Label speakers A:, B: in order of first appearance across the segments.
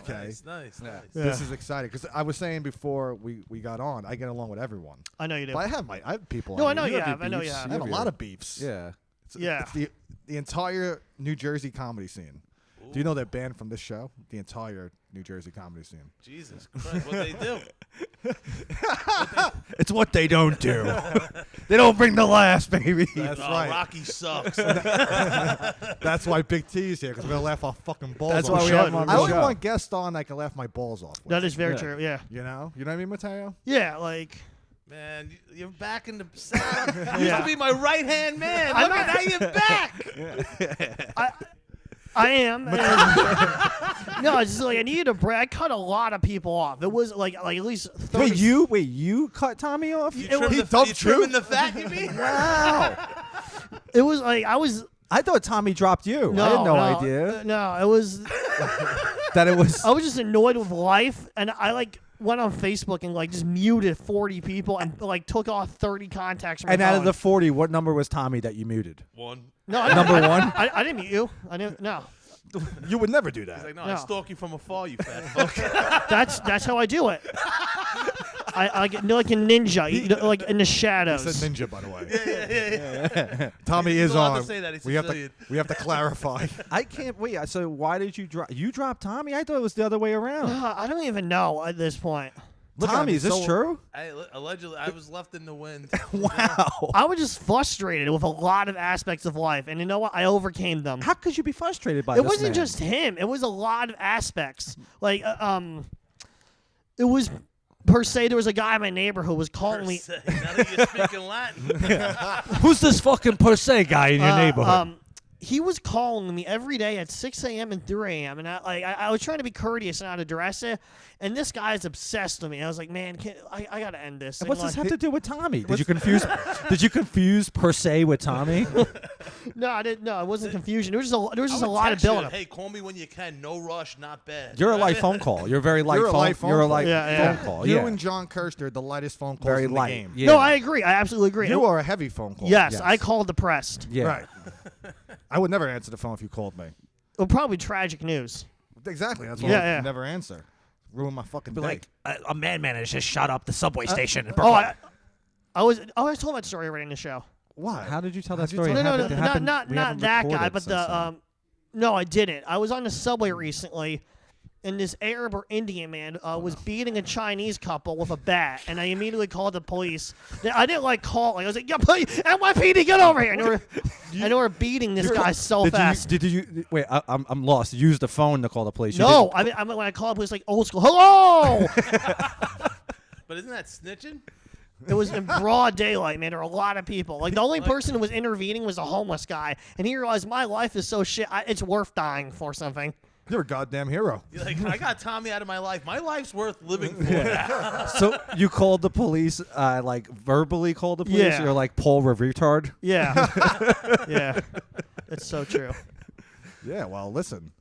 A: Okay.
B: Nice.
C: Yeah.
A: This is exciting because I was saying before we got on, I get along with everyone.
D: I know you do.
A: But I have people.
D: No,
A: on
D: I know
A: here.
D: you
C: have
D: have.
C: your
D: I know you
C: beefs.
D: have.
A: I have a lot of beefs.
C: Yeah.
A: It's the entire New Jersey comedy scene. Do you know they're banned from this show? The entire New Jersey comedy scene.
B: Jesus Christ, what they do?
C: It's what they don't do. They don't bring the laughs, baby.
A: That's
B: Oh,
A: right.
B: Rocky sucks.
A: That's why Big T's here because we're gonna laugh our fucking balls
C: That's
A: off.
C: why we
D: should.
C: have him on
A: I
C: the
A: only
C: show.
A: want guests on I can laugh my balls off with.
D: That is very
C: Yeah.
D: true. Yeah.
A: You know what I mean, Mateo?
D: Yeah. Like.
B: Man, you're back in the saddle. You used
D: Yeah.
B: to be my right-hand man. Look at now you're back.
D: I am. No, it's just like I needed a break. I cut a lot of people off. It was like at least 30.
C: Wait, you cut Tommy off?
B: You
D: was-
B: trimming the fat, you mean?
C: Wow.
D: It was like I was.
C: I thought Tommy dropped you.
D: No,
C: I had no
D: no,
C: idea
D: No, it was.
C: that it was.
D: I was just annoyed with life, and I went on Facebook and just muted 40 people and took off 30 contacts from my
C: And out of
D: phone.
C: the 40, what number was Tommy that you muted?
B: One.
D: No, I
C: Number one?
D: I didn't mute you. I didn't. No,
A: You would never do
B: He's
A: that.
B: like, no,
D: No.
B: I stalk you from afar, you fat fuck.
D: that's how I do it. I get like a ninja, like in the shadows.
A: It's a ninja, by the way.
B: yeah.
A: Tommy
B: He's
A: is
B: allowed to
A: on.
B: say that. He's
A: we have to
B: Sicilian.
A: we have to clarify.
C: I can't wait. So why did you drop? You dropped Tommy? I thought it was the other way around.
D: I don't even know at this point.
A: Look at
C: Tommy,
A: me,
C: is this
A: so-
C: true?
B: Allegedly, I was left in the wind.
C: Wow.
D: I was just frustrated with a lot of aspects of life, and you know what? I overcame them.
C: How could you be frustrated by
D: It
C: this
D: wasn't
C: man?
D: just him. It was a lot of aspects. It was per se. There was a guy in my neighborhood who was calling me.
B: Now that you're speaking Latin.
C: Who's this fucking per se guy in your neighborhood?
D: He was calling me every day at 6 a.m. and 3 a.m. And I was trying to be courteous and not address it. And this guy's obsessed with me. I was like, man, I got to end this.
C: What's
D: And
C: this have to do with Tommy? Did you confuse? Did you confuse per se with Tommy?
D: No, I didn't. No, it wasn't confusion. There was just
B: I
D: a
B: would
D: lot of
B: text you,
D: building up.
B: Hey, call me when you can. No rush, not bad.
C: You're a
B: You know
C: light
B: what I mean?
C: phone call. You're very light
A: You're a
C: phone.
A: light phone
C: You're a
A: call.
C: light
D: Yeah.
C: phone call.
A: You
C: Yeah.
A: and John Kirster, the lightest phone calls
C: Very
A: in
C: light.
A: the game.
C: Yeah.
D: No, I agree. I absolutely agree.
A: You are a heavy phone call.
D: Yes,
C: Yes.
D: I called depressed.
C: Yeah.
A: Right. I would never answer the phone if you called me.
D: Well, probably tragic news.
A: Exactly. That's why
D: Yeah,
A: I
D: yeah.
A: never answer. Ruin my fucking day.
C: Like a madman has just shot up the subway station. In
D: Oh,
C: Brooklyn.
D: I told that story already in the show.
A: Why?
C: How did you tell that
A: How'd you
C: story?
A: tell
D: No,
A: It
D: no,
A: happened-
D: no,
C: It happened-
D: not
C: we haven't
D: that guy,
C: recorded
D: but
C: since then.
D: no, I didn't. I was on the subway recently, and this Arab or Indian man was beating a Chinese couple with a bat, and I immediately called the police. I didn't calling. I was like, "Yeah, please, NYPD, get over here!" And they were beating this guy so fast.
C: Did you wait? I'm lost. You used the phone to call the police. You
D: No,
C: didn't-
D: I mean when I called the police, like old school. Hello.
B: But isn't that snitching?
D: It was in broad daylight, man. There were a lot of people. Like the only person who was intervening was a homeless guy, and he realized my life is so shit. It's worth dying for something.
A: You're a goddamn hero.
B: You're like, I got Tommy out of my life. My life's worth living for.
C: So you called the police, verbally called the police.
D: Yeah.
C: You're like Paul retard.
D: Yeah, yeah, it's so true.
A: Yeah, well, listen.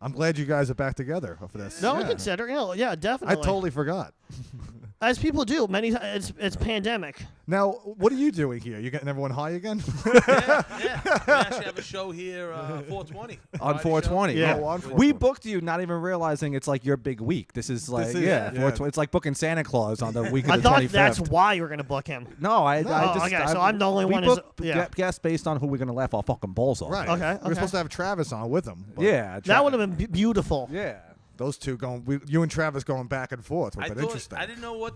A: I'm glad you guys are back together for this.
D: No,
A: yeah.
D: I consider. Yeah,
A: I
D: definitely.
A: totally forgot.
D: As people do. It's pandemic.
A: Now, what are you doing here? You getting everyone high again?
B: Yeah. We actually have a show here, 420.
C: On
B: Friday
C: 420.
B: show.
D: Yeah.
A: Oh, on
C: We
A: 420.
C: booked you, not even realizing it's like your big week. This is like,
A: is-
C: yeah,
A: yeah.
C: 420. It's like booking Santa Claus on the week of
D: I
C: the
D: thought
C: 25th.
D: that's why you were gonna book him.
C: No, I
A: No.
C: just.
D: Okay, so I'm the only
C: we
D: one who's-
C: booked
D: yeah.
C: guests based on who we're gonna laugh our fucking balls off.
A: Right.
D: Okay,
A: We were
D: okay.
A: supposed to have Travis on with him. but
C: Yeah.
D: That would have been beautiful.
C: Yeah.
A: Those two going, you and Travis going back and forth would
B: I
A: have been
B: thought
A: interesting.
B: I didn't know what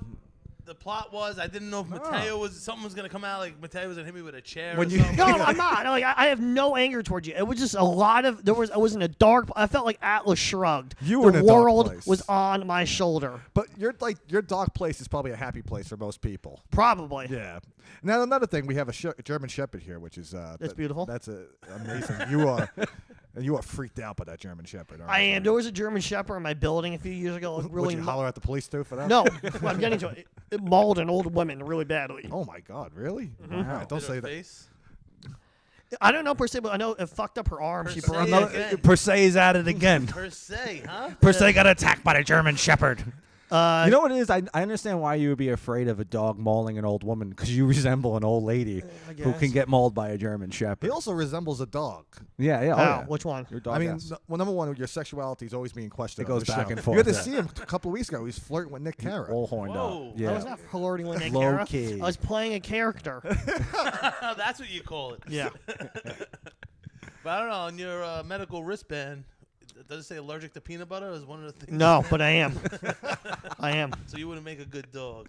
B: the plot was. I didn't know if Mateo was something was gonna come out like Mateo was gonna hit me with a chair.
A: When
B: or
A: you-
B: something.
D: No, I'm not. Like I have no anger towards you. It was just a lot of I was in a dark. I felt like Atlas shrugged.
A: You were
D: the
A: in a dark
D: world
A: place.
D: was on my shoulder.
A: But your dark place is probably a happy place for most people.
D: Probably.
A: Yeah. Now another thing, we have a German Shepherd here, which is
D: That's beautiful.
A: That's amazing. You are freaked out by that German Shepherd. Aren't
D: I
A: you?
D: am. There was a German Shepherd in my building a few years ago. It
A: Would
D: really
A: you holler at the police too for that?
D: No, I'm getting to it. It mauled an old woman really badly.
A: Oh my God, really?
D: Mm-hmm.
A: All right, don't
B: Did
A: say
B: her
A: that.
B: face?
D: I don't know per se, but I know it fucked up her arm. She
B: Per
D: broke.
B: se. Again.
C: Per se is at it again.
B: Per se, huh?
C: Per se got attacked by the German Shepherd. You know what it is? I understand why you would be afraid of a dog mauling an old woman because you resemble an old lady who can get mauled by a German Shepherd.
A: He also resembles a dog.
C: Yeah. Oh,
D: Oh,
C: yeah.
D: which one?
C: Your dog.
A: I mean,
C: yes.
A: well, number one, your sexuality is always being questioned.
C: It
A: on
C: goes
A: the
C: back
A: show.
C: and forth,
A: You had to
C: yeah.
A: see him a couple of weeks ago. He's flirting with Nick Cara.
C: all horned
B: Whoa.
C: up.
D: I
C: Yeah.
D: was not flirting with Nick
C: Low
D: Cara.
C: key.
D: I was playing a character.
B: That's what you call it.
D: Yeah.
B: But I don't know. On your medical wristband, does it say allergic to peanut butter? Is one of the things.
D: No, but I am. I am.
B: So you wouldn't make a good dog.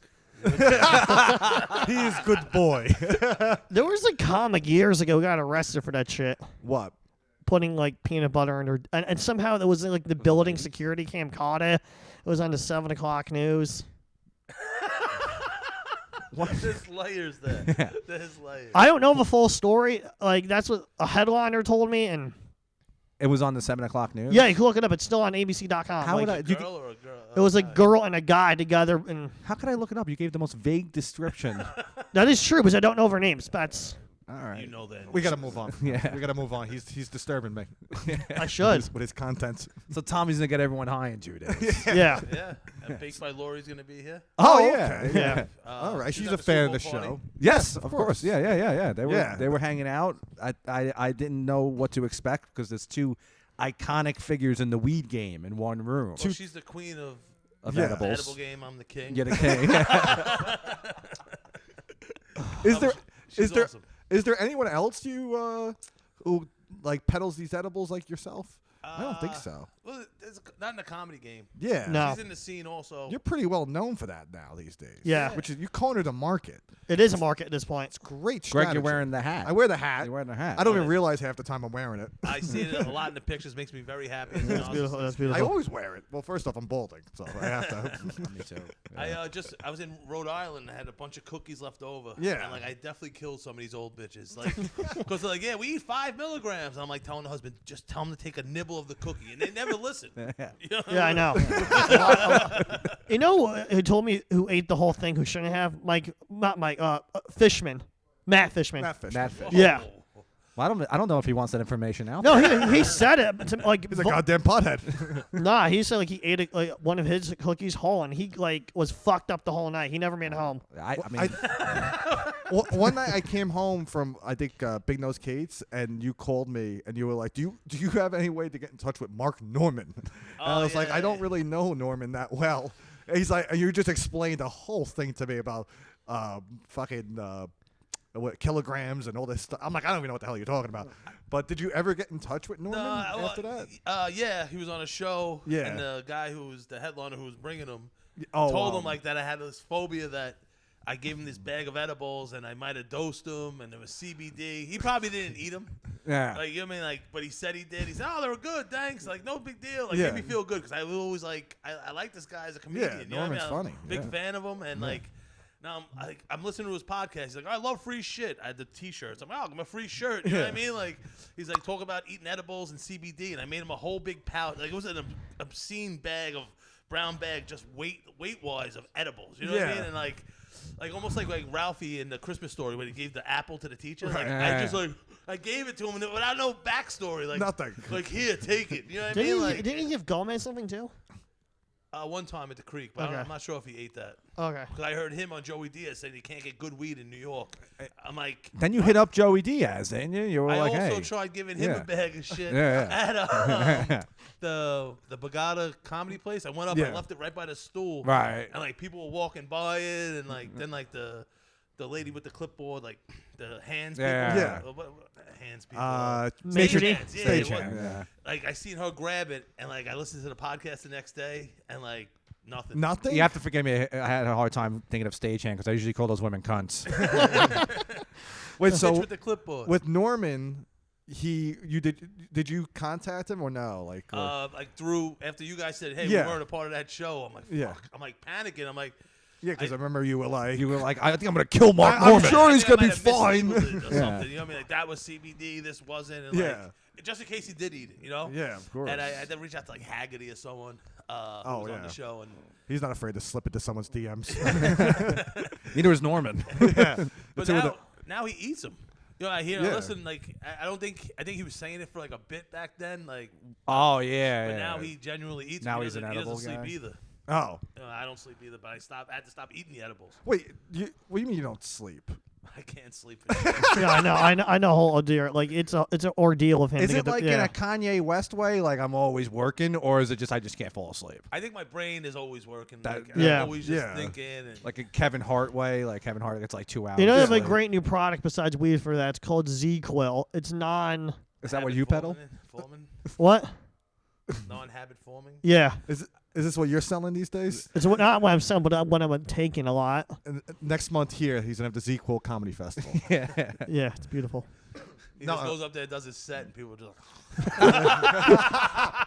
A: He is good boy.
D: There was a comic years ago who got arrested for that shit.
A: What?
D: Putting like peanut butter in her, and somehow there was like the building security cam caught it. It was on the 7 o'clock news.
B: There's layers there.
C: Yeah.
B: There's layers.
D: I don't know the full story. Like that's what a headliner told me, and
C: It was on the 7 o'clock news.
D: yeah, you can look it up. It's still on ABC.com.
C: How would
D: Like,
C: I?
B: Girl or a girl?
D: it was a girl and a guy together, and
C: How could I look it up? You gave the most vague description.
D: that is true because I don't know their names. That's
C: All right.
B: You know that.
A: We gotta move on.
C: Yeah.
A: We gotta move on. He's disturbing me.
D: I should.
A: with his contents.
C: So Tommy's gonna get everyone high in 2 days.
D: Yeah.
B: Yeah. And Baked by Lori's gonna be here.
C: Oh,
A: okay.
D: Yeah.
A: All right. She's
B: at
A: a
B: the
A: fan of the
B: Super Bowl
A: show.
B: party.
C: Yes, of course. Yeah. They were
A: Yeah.
C: they were hanging out. I didn't know what to expect because there's two iconic figures in the weed game in one room.
B: Well, she's the queen of
C: Of
A: Yeah.
B: the
C: edibles.
B: edible game. I'm the king.
C: Get a king.
A: Is there
B: She's
A: there
B: awesome.
A: is there anyone else you who like peddles these edibles like yourself? I don't think so.
B: Well, it's not in the comedy game.
A: Yeah.
D: No.
B: She's in the scene also.
A: You're pretty well known for that now these days.
D: Yeah.
A: Which is you corner the market.
D: It is a market at this point.
A: It's great.
C: Greg,
A: strategy.
C: you're wearing the hat.
A: I wear the hat.
C: You're wearing the hat.
A: I don't even
B: Nice.
A: realize half the time I'm wearing it.
B: I see it a lot in the pictures. Makes me very happy.
D: That's beautiful. That's
A: I
D: beautiful.
A: always wear it. Well, first off, I'm balding, so I have to.
C: Me too.
B: I was in Rhode Island. I had a bunch of cookies left over.
A: Yeah.
B: And like I definitely killed some of these old bitches. Like, because they're like, yeah, we eat 5 milligrams. And I'm like telling the husband, just tell them to take a nibble of the cookie, and they never listen. You know?
D: Yeah, I know. You know who told me who ate the whole thing? Who shouldn't have? Not Mike. Fishman, Matt Fishman.
A: Matt Fish.
C: Matt Fish.
D: Yeah.
C: Well, I don't know if he wants that information out.
D: No, he said it. But like,
A: He's a goddamn pothead.
D: nah, he said like he ate like one of his cookies whole, and he like was fucked up the whole night. He never made it home.
C: I mean,
A: One night I came home from I think Big Nose Kate's, and you called me and you were like, "Do you have any way to get in touch with Mark Norman?" And I was like,
B: yeah,
A: "I don't
B: yeah.
A: really know Norman that well." And he's like, and you just explained the whole thing to me about fucking what kilograms and all this stuff. I'm like, I don't even know what the hell you're talking about. But did you ever get in touch with Norman after that?
B: Yeah, he was on a show.
A: Yeah.
B: And the guy who was the headliner who was bringing him
A: Oh,
B: told him like that I had this phobia that I gave him this bag of edibles and I might have dosed him and there was CBD. He probably didn't eat them.
C: yeah.
B: Like, you know what I mean? Like, but he said he did. He said, oh, they were good, thanks. Like, no big deal. Like,
A: Yeah.
B: made me feel good because I was always like, I like this guy as a comedian.
A: Yeah,
B: you know what I mean?
A: Norman's
B: I'm
A: funny,
B: a big
A: yeah.
B: fan of him. And, like, now I'm listening to his podcast. He's like, I love free shit. I had the T-shirts. I'm like, oh, give him a free shirt. You know what I mean? Like, he's like, talk about eating edibles and CBD. And I made him a whole big pouch. Like, it was an obscene bag of brown bag, just weight-wise of edibles. You know what I
A: Yeah.
B: mean? And, like almost like Ralphie in the Christmas Story when he gave the apple to the teacher. Like,
C: Right.
B: I just like I gave it to him without no backstory. Like
A: Nothing.
B: Like here, take it. You know what I mean? Like
D: Didn't he give Gomez something too?
B: one time at the creek, but
D: Okay.
B: I'm not sure if he ate that.
D: Okay.
B: Because I heard him on Joey Diaz saying he can't get good weed in New York. I'm like,
C: Then you hit up Joey Diaz, didn't you? You were
B: I
C: like,
B: also
C: hey.
B: tried giving him
C: Yeah.
B: a bag of shit
C: Yeah,
B: at the Bagada comedy place. I went up,
A: Yeah.
B: I left it right by the stool,
C: Right.
B: and like people were walking by it, and like then like the lady with the clipboard, like the hands people,
C: Yeah.
B: What hands people,
D: Major D?
B: hands, yeah,
C: Stage
B: it was-
C: hand, yeah.
B: Like I seen her grab it, and like I listened to the podcast the next day, and like nothing.
A: Nothing.
C: You have to forgive me. I had a hard time thinking of stagehand because I usually call those women cunts.
A: Wait,
B: Bitch
A: so
B: with the clipboard.
A: with Norman, did you contact him or no?
B: Like through after you guys said, "Hey,
A: Yeah.
B: we weren't a part of that show." I'm like, "Fuck!"
A: Yeah.
B: I'm like panicking. I'm like,
A: Yeah, because I remember you were like,
C: You were like, I think I'm gonna kill Mark
A: I'm
C: Norman.
A: sure he's
B: I think
A: gonna
B: I
A: be
B: might have
A: fine.
B: mislabeled it or
C: Yeah.
B: something. You know what I mean? Like that was CBD. This wasn't. And
A: Yeah.
B: Like, just in case he did eat it. You know.
A: Yeah, of course.
B: And I had to reach out to like Haggerty or someone who was on
A: yeah.
B: the show. And
A: he's not afraid to slip into someone's DMs.
C: Neither is Norman.
A: yeah.
B: but
A: two of
B: now he eats them. You know, I hear.
A: Yeah.
B: Listen, like I don't think. I think he was saying it for like a bit back then. Like,
C: Oh yeah.
B: but
C: yeah.
B: now he genuinely eats.
C: Now
B: them.
C: he's an
B: He
C: edible
B: doesn't
C: guy.
B: sleep either.
A: Oh.
B: I don't sleep either, but I had to stop eating the edibles.
A: Wait, what do you mean you don't sleep?
B: I can't sleep.
D: Yeah, I know. Whole dear, like it's an ordeal of him.
C: Is
D: to
C: it
D: get
C: like
D: the,
C: in a Kanye West way, like I'm always working, or is it just I just can't fall asleep?
B: I think my brain is always working.
C: That-
B: Like,
D: yeah.
B: I'm always just thinking. And
C: Like a Kevin Hart way, like Kevin Hart gets like 2 hours.
D: You know, they have a
C: sleep.
D: great new product besides weed for that. It's called Z-Quil. It's non.
C: Is that what
B: habit
C: you peddle?
B: Forming?
D: What?
B: Non-habit forming?
D: Yeah,
A: Is this what you're selling these days?
D: it's not what I'm selling, but what I'm taking a lot.
A: And next month here, he's gonna have the Z-Quil Comedy Festival.
C: Yeah.
D: Yeah, it's beautiful.
B: He
A: No,
B: just goes up there, does his set, and people are just like,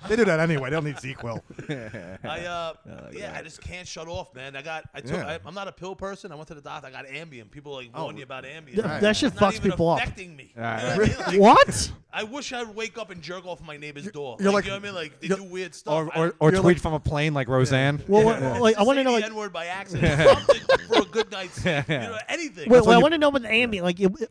A: They do that anyway. They don't need Z-Quil.
B: I just can't shut off, man. I'm not a pill person. I went to the doctor. I got Ambien. People like warn you about Ambien.
D: That shit
B: It's not
D: fucks
B: even
D: people up.
B: affecting me.
C: All right.
B: You know what I mean? Like,
D: What?
B: I wish I would wake up and jerk off my neighbor's door.
A: you're
B: Like,
A: like-
B: you know what I mean? Like they
A: you're-
B: do weird stuff.
C: Or
A: You're
C: tweet
A: like-
C: from a plane like Roseanne.
D: Well, like I
B: Just
D: want to
B: say
D: know,
B: the
D: like,
B: N-word by accident. Something for a good night's sleep. You know, anything.
D: wait, I want to know about the Ambien.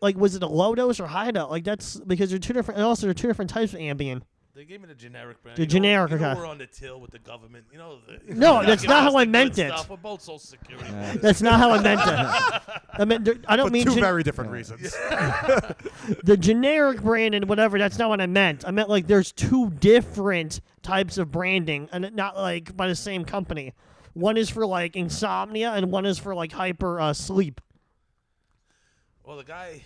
D: Like, was it a low dose or high dose? Like, that's because they're two different. And also, there are two different types of Ambien.
B: They gave me the generic brand.
D: The
B: You know-
D: generic,
B: you know
D: okay.
B: we're on the till with the government. You know.
D: No,
B: you
D: that's
B: give
D: not
B: us
D: how I
B: the
D: meant
B: good
D: it.
B: stuff. We're both Social Security.
D: That's not how I meant it. I meant I don't
A: For
D: mean
A: two very different reasons.
D: the generic brand and whatever. That's not what I meant. I meant like there's two different types of branding, and not like by the same company. One is for like insomnia, and one is for like hyper sleep.
B: Well, the guy,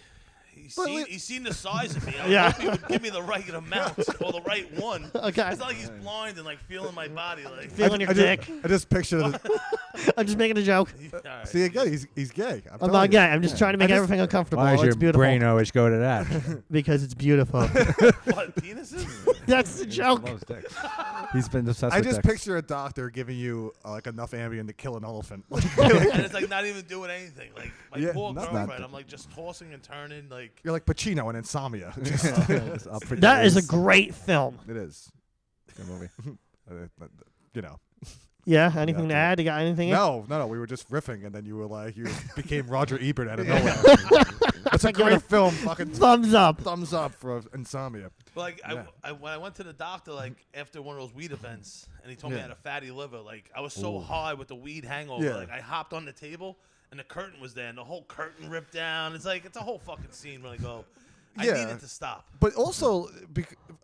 B: he's
A: But
B: seen the size of me. I
D: Yeah.
B: hope he would give me the right amount or the right one.
D: Okay.
B: It's not like he's blind and like feeling my body. Like,
D: Feeling your
A: I
D: dick.
A: I just picture.
D: I'm just making a joke.
B: all right.
A: See again, he's gay.
D: I'm
A: telling
D: not
A: you.
D: gay. I'm just trying to make everything uncomfortable.
C: Why does
D: It's
C: your
D: beautiful
C: brain always go to that?
D: because it's beautiful.
B: What, penises?
D: That's the joke.
C: Loves dicks. He's been obsessed
A: I
C: with
A: just
C: dicks.
A: picture a doctor giving you like enough Ambien to kill an elephant.
B: And it's like not even doing anything. Like my
A: Yeah,
B: poor
A: that's not
B: girlfriend,
A: the-
B: I'm like just tossing and turning. Like
A: You're like Pacino in Insomnia. Just-
C: Just up for
D: That is a
C: days.
D: great film.
A: it is. Good movie. You know.
D: Yeah. Anything to
A: Yeah,
D: add? You got anything?
A: No. We were just riffing, and then you were like, you became Roger Ebert out of nowhere. That's a great film. Fucking
D: Thumbs up.
A: thumbs up for Insomnia.
B: But like
A: Yeah.
B: when I went to the doctor like after one of those weed events and he told me I
A: Yeah.
B: had a fatty liver, like I was so high with the weed hangover,
A: Yeah.
B: like I hopped on the table and the curtain was there and the whole curtain ripped down. It's like it's a whole fucking scene when I go, I
A: Yeah.
B: needed to stop.
A: But also,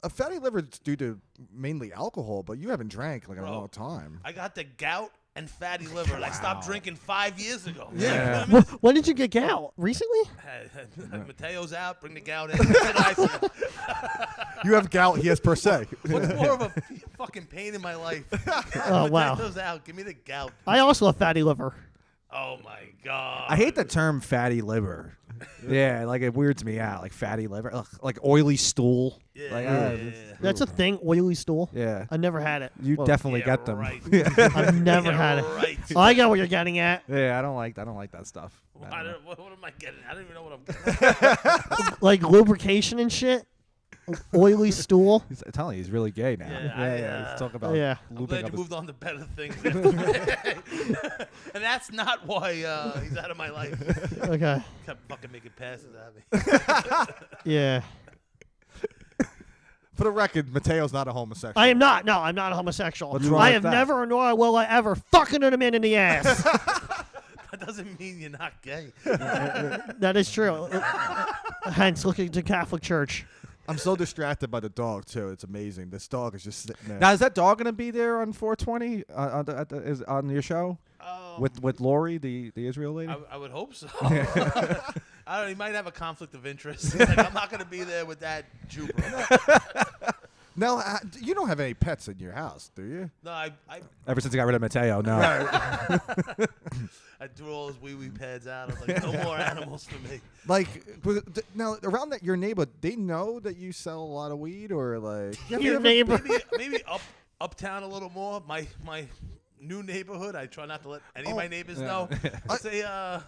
A: a fatty liver is due to mainly alcohol, but you haven't drank like in a
B: Bro.
A: long time.
B: I got the gout and fatty liver and I stopped drinking 5 years ago.
C: Yeah.
B: You know what I mean?
D: When did you get gout? Recently?
B: Mateo's out, bring the gout in. I said,
A: You have gout, he has per se.
B: what's more of a fucking pain in my life?
D: Oh, wow.
B: Mateo's out, give me the gout.
D: I also have fatty liver.
B: Oh my god.
C: I hate the term fatty liver. Yeah, like it weirds me out. Like fatty liver, ugh, like oily stool.
B: Yeah,
C: Like,
B: yeah.
D: That's a thing. Oily stool.
C: Yeah,
D: I never had it.
C: you
A: Well,
C: definitely
B: Yeah,
C: get them.
B: Right.
D: I've never
B: Yeah,
D: had it.
B: Right.
D: I got what you're getting at.
C: Yeah, I don't like that stuff.
B: I don't, what am I getting? I don't even know what I'm getting.
D: Like lubrication and shit. Oily stool.
C: He's I'm telling you, he's really gay now.
B: Yeah,
C: He's talking about
D: Yeah.
B: I'm
C: looping
B: glad
C: up
B: you
C: his
B: moved on to better things. And that's not why he's out of my life.
D: Okay.
B: Kept fucking making passes at me.
D: Yeah.
A: For the record, Mateo's not a homosexual.
D: I am not. No, I'm not a homosexual.
C: What's wrong
D: I
C: with
D: have
C: that?
D: never, nor will I ever, fucking a man in the ass.
B: That doesn't mean you're not gay.
D: That is true. Hence, looking to Catholic Church.
A: I'm so distracted by the dog too. It's amazing. This dog is just sitting there.
C: Now is that dog gonna be there on 420 on your show with Lori, the Israel lady?
B: I would hope so. I don't know. He might have a conflict of interest. Like, I'm not going to be there with that Jew, bro.
A: Now, you don't have any pets in your house, do you?
B: No, I
C: Ever since I got rid of Mateo, no.
B: I threw all his wee pads out. I was like, no more animals for me.
A: Like, now around that your neighbor, they know that you sell a lot of weed, or like
D: Your neighbor.
B: Maybe uptown a little more. My new neighborhood. I try not to let any of my neighbors know. I say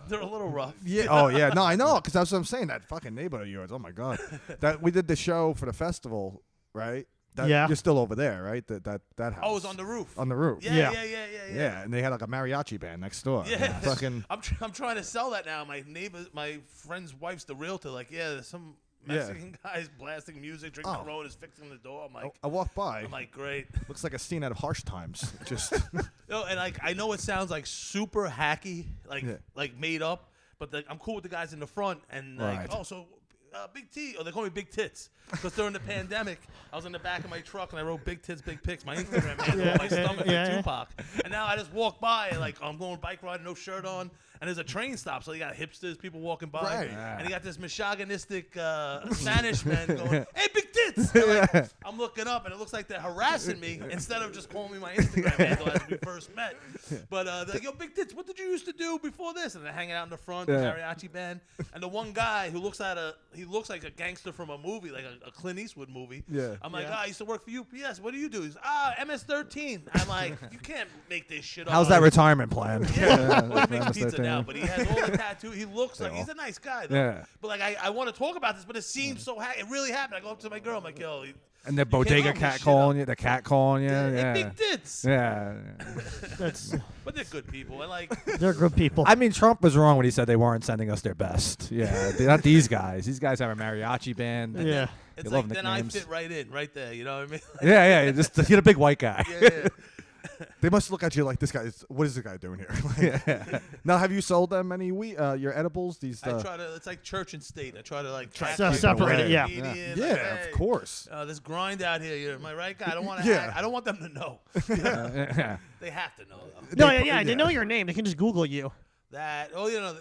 B: they're a little rough.
A: Yeah. Oh yeah. No, I know, because that's what I'm saying. That fucking neighbor of yours. Oh my god. That we did the show for the festival, right? That,
D: Yeah.
A: You're still over there, right? That house.
B: Oh, it was on the roof.
A: On the roof.
B: Yeah.
A: Yeah, and they had like a mariachi band next door.
B: Yeah.
A: Fucking.
B: I'm trying to sell that now. My friend's wife's the realtor. Like, yeah, there's some Mexican guys blasting music, drinking
A: Oh.
B: Coronas, fixing the door. I'm like,
A: I walked by.
B: I'm like, great.
A: Looks like a scene out of Harsh Times. Just
B: No, and like I know it sounds like super hacky,
A: Yeah.
B: like made up, but I'm cool with the guys in the front and like,
A: Right.
B: oh, so Big T, or they call me Big Tits, because during the pandemic, I was in the back of my truck and I wrote Big Tits, Big Pics, my Instagram handle on my stomach, like Tupac, and now I just walk by and like I'm going bike riding, no shirt on, and there's a train stop, so you got hipsters, people walking by,
A: Right.
B: and you got this misogynistic Spanish man going, "Hey, Big Tits!" And, like, I'm looking up and it looks like they're harassing me instead of just calling me my Instagram handle as we first met. But they're like, "Yo, Big Tits, what did you used to do before this?" And they're hanging out in the front, mariachi band, and the one guy who looks like a gangster from a movie, like a Clint Eastwood movie.
A: Yeah.
B: I'm like, I used to work for UPS. What do you do? He's MS-13. I'm like, you can't make this shit up.
C: How's that retirement plan?
B: Yeah, well, he makes
C: MS-13.
B: pizza now, but he has all the tattoo. He looks like he's a nice guy, though.
C: Yeah.
B: But like, I want to talk about this, but it seems so it really happened. I go up to my girl, I'm like, yo,
C: And the bodega cat calling you, the cat calling you. Yeah.
B: Big Tits.
C: Yeah.
D: That's
B: But they're good people. And like,
D: they're good people.
C: I mean, Trump was wrong when he said they weren't sending us their best. Yeah, not these guys. These guys have a mariachi band.
D: Yeah.
B: it's
C: They
B: like
C: love
B: then
C: nicknames.
B: I fit right in, right there. You know what I mean?
C: Yeah, yeah. Just you're a big white guy.
B: Yeah.
A: they must look at you like this guy. What is this guy doing here? Like, now, have you sold them any your edibles? These.
B: I try to. It's like church and state. I try to like
D: separate it, yeah.
A: Yeah, of course.
B: This grind out here. Am I right, guy? I don't want to.
A: Yeah.
B: I don't want them to know.
C: Yeah.
B: They have to know though.
D: No, yeah. They know your name. They can just Google you.
B: That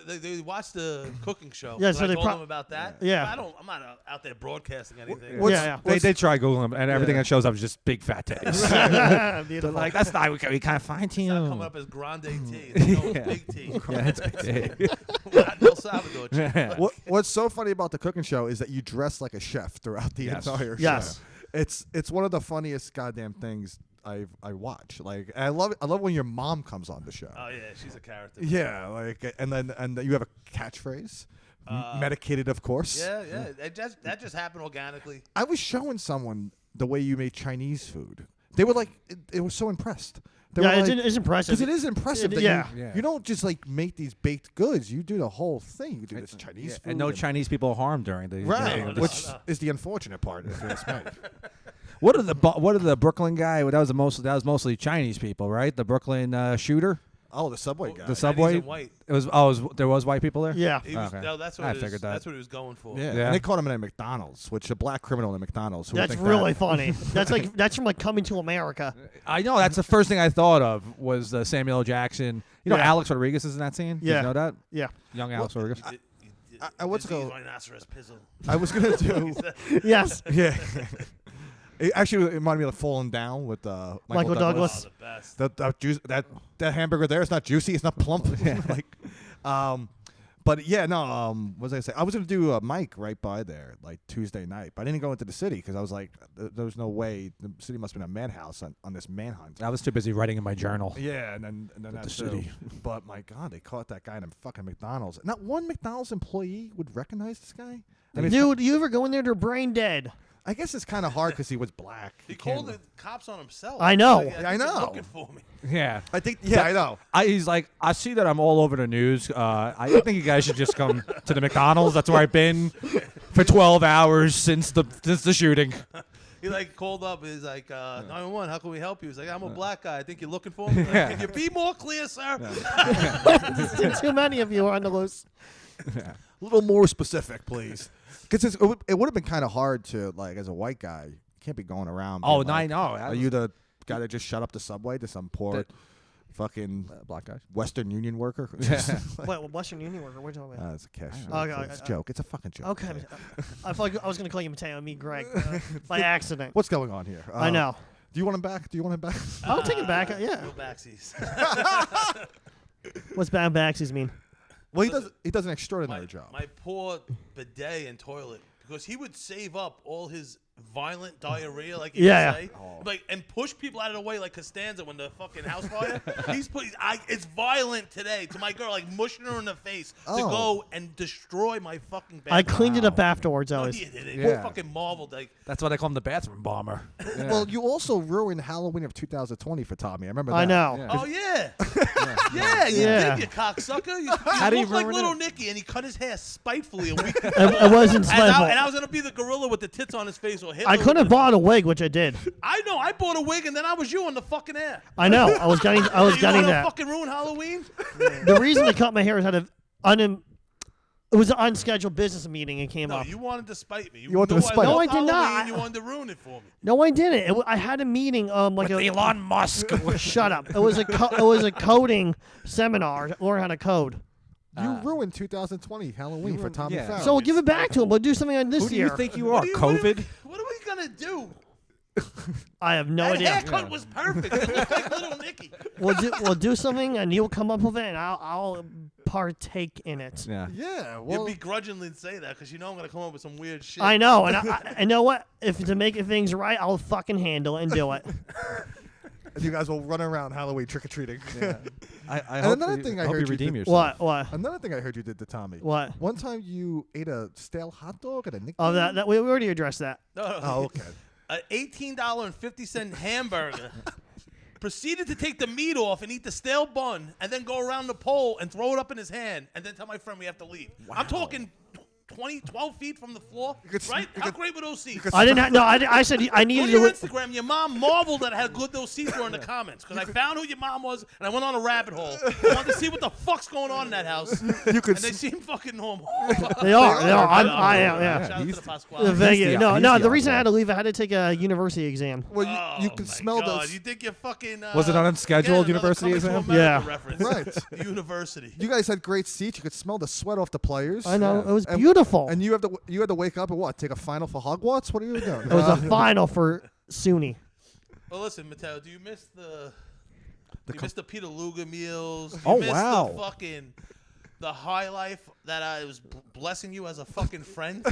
B: they watch the cooking show.
D: Yeah,
B: So
D: so
B: I
D: they
B: told
D: pro-
B: them about that.
D: Yeah.
B: I'm not out there broadcasting anything.
D: Yeah.
C: They did try Googling them, and everything that shows up is just big fat titties. They're
D: Beautiful.
C: like, that's not. We can't find
B: It's not coming
C: you.
B: up as Grande T. It's known as Big T.
C: Yeah, it's big.
B: We're not in El Salvador. chick.
A: What's so funny about the cooking show is that you dress like a chef throughout the
C: Yes.
A: entire
D: Yes.
A: show. It's one of the funniest goddamn things I watch. Like, I love when your mom comes on the show.
B: Oh yeah, she's a character.
A: Yeah, like, and you have a catchphase, medicated, of course.
B: Yeah. That just happened organically.
A: I was showing someone the way you make Chinese food. They were like, it was so impressed. They were like,
D: it's impressive.
A: because it is impressive. That
D: Yeah.
A: you don't just like make these baked goods. You do the whole thing. You do this Chinese food,
C: And no Chinese people are harmed during the
A: right?
B: No.
A: Which is the unfortunate part. If you ask me.
C: What are the Brooklyn guy? That was mostly Chinese people, right? The Brooklyn shooter,
A: Oh, the Subway guy.
C: the subway.
B: Chinese and white.
C: There was white people there.
D: Yeah.
B: He was,
C: Okay.
B: no, that's what
C: I
B: it is.
C: figured that.
B: That's what he was going for.
A: Yeah.
C: Yeah.
A: And they caught him in a McDonald's, which a black criminal in a McDonald's. Who would
D: That's
A: think
D: really
A: that?
D: funny. That's from like Coming to America.
C: I know that's the first thing I thought of was Samuel L. Jackson. You know,
D: Yeah.
C: Alex Rodriguez is in that scene. Did
D: Yeah.
C: you know that?
D: Yeah.
C: Young Alex Rodriguez.
A: what's
B: Disease
A: go-
B: rhinoceros pizzle.
A: I was gonna do.
D: Yes.
A: Yeah. It actually reminded me of Falling Down with Michael
D: Michael
B: Oh,
D: Douglas.
B: the best.
A: That hamburger there is not juicy. It's not plump. Like, but yeah, no. What was I gonna say? I was gonna do a mic right by there, like Tuesday night, but I didn't go into the city because I was like, there was no way. The city must have been a madhouse on this manhunt.
C: I was too busy writing in my journal.
A: Yeah, and then that
C: the
A: too.
C: city.
A: But my God, they caught that guy in a fucking McDonald's. Not one McDonald's employee would recognize this guy. I mean,
D: Dude, you ever go in there? They're brain dead.
A: I guess it's kind of hard because he was black.
B: He
A: You can't-
B: called the cops on himself.
D: I know.
B: Like,
A: I
B: think they're
A: know.
B: Looking for me.
C: Yeah.
A: I think. Yeah, I know.
C: He's like, I see that I'm all over the news. I think you guys should just come to the McDonald's. That's where I've been for 12 hours since the shooting.
B: He like called up. He's like, 911. How can we help you? He's like, I'm a black guy. I think you're looking for me. Like, can you be more clear, sir?
D: Too many of you are on the loose.
A: A little more specific, please. Because it would have been kind of hard to, like, as a white guy, you can't be going around.
C: Oh,
A: being like,
C: I know.
A: Are you the guy that just shut up the subway to some poor fucking
C: black guys?
A: Western Union worker?
D: Wait, Western Union worker? What are you talking about?
A: It's a cash.
D: Okay,
A: It's a joke. It's a fucking joke.
D: Okay. I thought I was going to call you Mateo, me, Greg, by accident.
A: What's going on here?
D: I know.
A: Do you want him back? Do you want him back?
D: I'll take it back. Yeah.
B: No backsies.
D: What's bad backsies mean?
A: Well, he does an extraordinary job.
B: My poor bidet and toilet, because he would save up all his violent diarrhea, like you
D: Yeah.
B: say, like, and push people out of the way, like Costanza when the fucking house fire. It's violent today to my girl, like mushing her in the face to go and destroy my fucking bathroom.
D: I cleaned it up afterwards,
B: No,
D: always.
B: you didn't.
C: Yeah.
B: You fucking marveled, like.
C: That's why they call him the bathroom bomber. Yeah.
A: Well, you also ruined Halloween of 2020 for Tommy. I remember that.
D: I know.
C: Yeah.
B: Oh yeah, you
D: Yeah.
B: did, you cocksucker. You
C: How do you
B: look like
C: ruin
B: little
C: it?
B: Nicky, and he cut his hair spitefully a week.
D: It wasn't
B: And
D: spiteful.
B: I was gonna be the gorilla with the tits on his face, or Hitler.
D: I could have bought a wig, which I did.
B: I know. I bought a wig, and then I was you on the fucking air.
D: I know. I was getting
B: You wanna
D: that.
B: fucking ruin Halloween?
D: The reason I cut my hair is it was an unscheduled business meeting and came
B: No,
D: up.
B: you wanted to spite me.
A: You wanted to spite.
D: No,
B: loved
D: I did not.
B: Halloween, You wanted to ruin it for me.
D: No, I didn't. I had a meeting. Like
C: With Elon Musk.
D: Shut up. It was a coding seminar to learn how to code.
A: You ruined 2020 Halloween for Tommy
C: yeah.
A: Farrell.
D: So we'll give it back to him. We'll do something on this
C: Who do
D: year.
C: you think you are? COVID?
B: What are we gonna do?
D: I have no
B: That
D: idea.
B: haircut was perfect. It looked like little Nicky.
D: We'll do something, and you'll come up with it, and I'll partake in it.
C: Yeah.
A: Yeah,
B: You
A: well,
B: begrudgingly say that because you know I'm gonna come up with some weird shit.
D: I know, and I know what. If to make things right, I'll fucking handle it and do it.
A: and you guys will run around Halloween trick or treating.
C: I
A: And
C: hope
A: another
C: you,
A: thing I
C: hope
A: heard
C: you
A: you
C: redeem
A: did-
C: yourself.
D: What?
A: Another thing I heard you did to Tommy.
D: What?
A: One time you ate a stale hot dog at a Nick.
D: Oh, that we already addressed that.
B: No.
A: Oh, okay.
B: An $18.50 hamburger. Proceeded to take the meat off and eat the stale bun, and then go around the pole and throw it up in his hand, and then tell my friend we have to leave. I'm talking 12 feet from the floor,
A: could sm-
B: right?
A: you
B: How
A: could-
B: great were those seats?
A: could
D: I didn't. I said I
B: Go
D: needed
B: to your
D: to.
B: Instagram. Your mom marveled at how good those seats were in the comments because I found who your mom was and I went on a rabbit hole. I wanted to see what the fuck's going on in that house.
A: You could
B: And they
A: s-
B: seem fucking normal.
D: They are. I am. Yeah.
B: Shout out to
C: He's-
B: the
D: The
B: Pasquale.
D: Vegas.
C: the-
D: No,
C: he's
D: no.
C: the
D: The reason I
C: oddball.
D: had to leave, I had to take a university exam.
A: Well, you
B: Oh
A: could
B: my
A: smell
B: God.
A: those.
B: You think you're fucking.
C: Was it an unscheduled
B: again, another
C: university
B: Coming to
C: exam?
B: America
D: Yeah.
B: Reference.
A: Right.
B: University.
A: You guys had great seats. You could smell the sweat off the players.
D: I know.
C: Yeah.
D: It was
A: And-
D: beautiful.
A: And you had to wake up and what? Take a final for Hogwarts? What are you doing?
D: It was a final for SUNY.
B: Well, listen, Mateo, do you miss the miss the Peter Luger meals? Do you
C: Oh,
B: miss
C: wow.
B: The fucking the high life that I was blessing you as a fucking friend.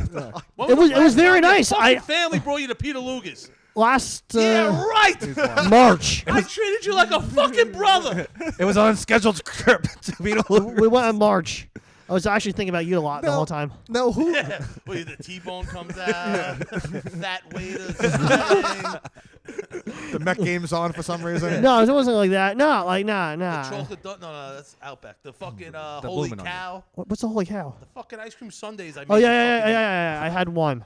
B: When
D: It was
B: the last
D: very
B: time your
D: nice.
B: fucking family brought you to Peter Luger's.
D: Last
B: Yeah, right.
D: March,
B: I treated you like a fucking brother.
C: It was an unscheduled trip to Beetle.
D: we went in March. I was actually thinking about you a lot the whole time.
A: Now who?
B: Yeah. Well, the T-bone comes out. Fat waiters. The
A: The Met game's on for some reason.
D: No, it wasn't like that. No, like nah.
B: chocolate donut. No, that's Outback. The fucking
C: The
B: holy
C: Bloomin' Onion.
B: cow.
D: What's the holy cow?
B: The fucking ice cream sundaes. I made
D: Oh
B: you
D: yeah.
B: fucking-
D: I had one.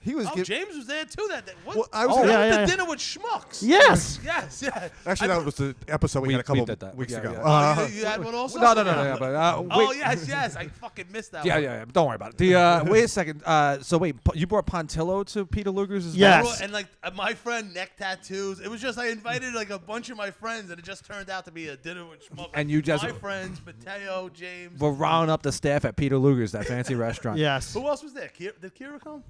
A: He was.
B: Oh,
A: giv-
B: James was there too that day. What?
A: Well, I was
B: oh,
A: gonna-
D: yeah,
B: the
D: yeah.
B: dinner with schmucks.
D: Yes.
B: Yes, yeah.
A: Actually, that was the episode we
C: We-
A: had a couple
C: we did that.
A: weeks
C: Yeah,
A: ago.
C: yeah.
B: Oh, you had one also?
C: No. But
B: Oh,
C: wait.
B: yes. I fucking missed that
C: Yeah,
B: one.
C: yeah. Don't worry about it. The wait a second. So wait, you brought Pontillo to Peter Luger's as
D: Yes.
C: well?
B: And like my friend, neck tattoos. It was just I invited like a bunch of my friends, and it just turned out to be a dinner with schmucks.
C: And you just-
B: my friends, Mateo, James.
C: We're rounding up the staff at Peter Luger's, that fancy restaurant.
D: Yes.
B: Who else was there? Did Kira come?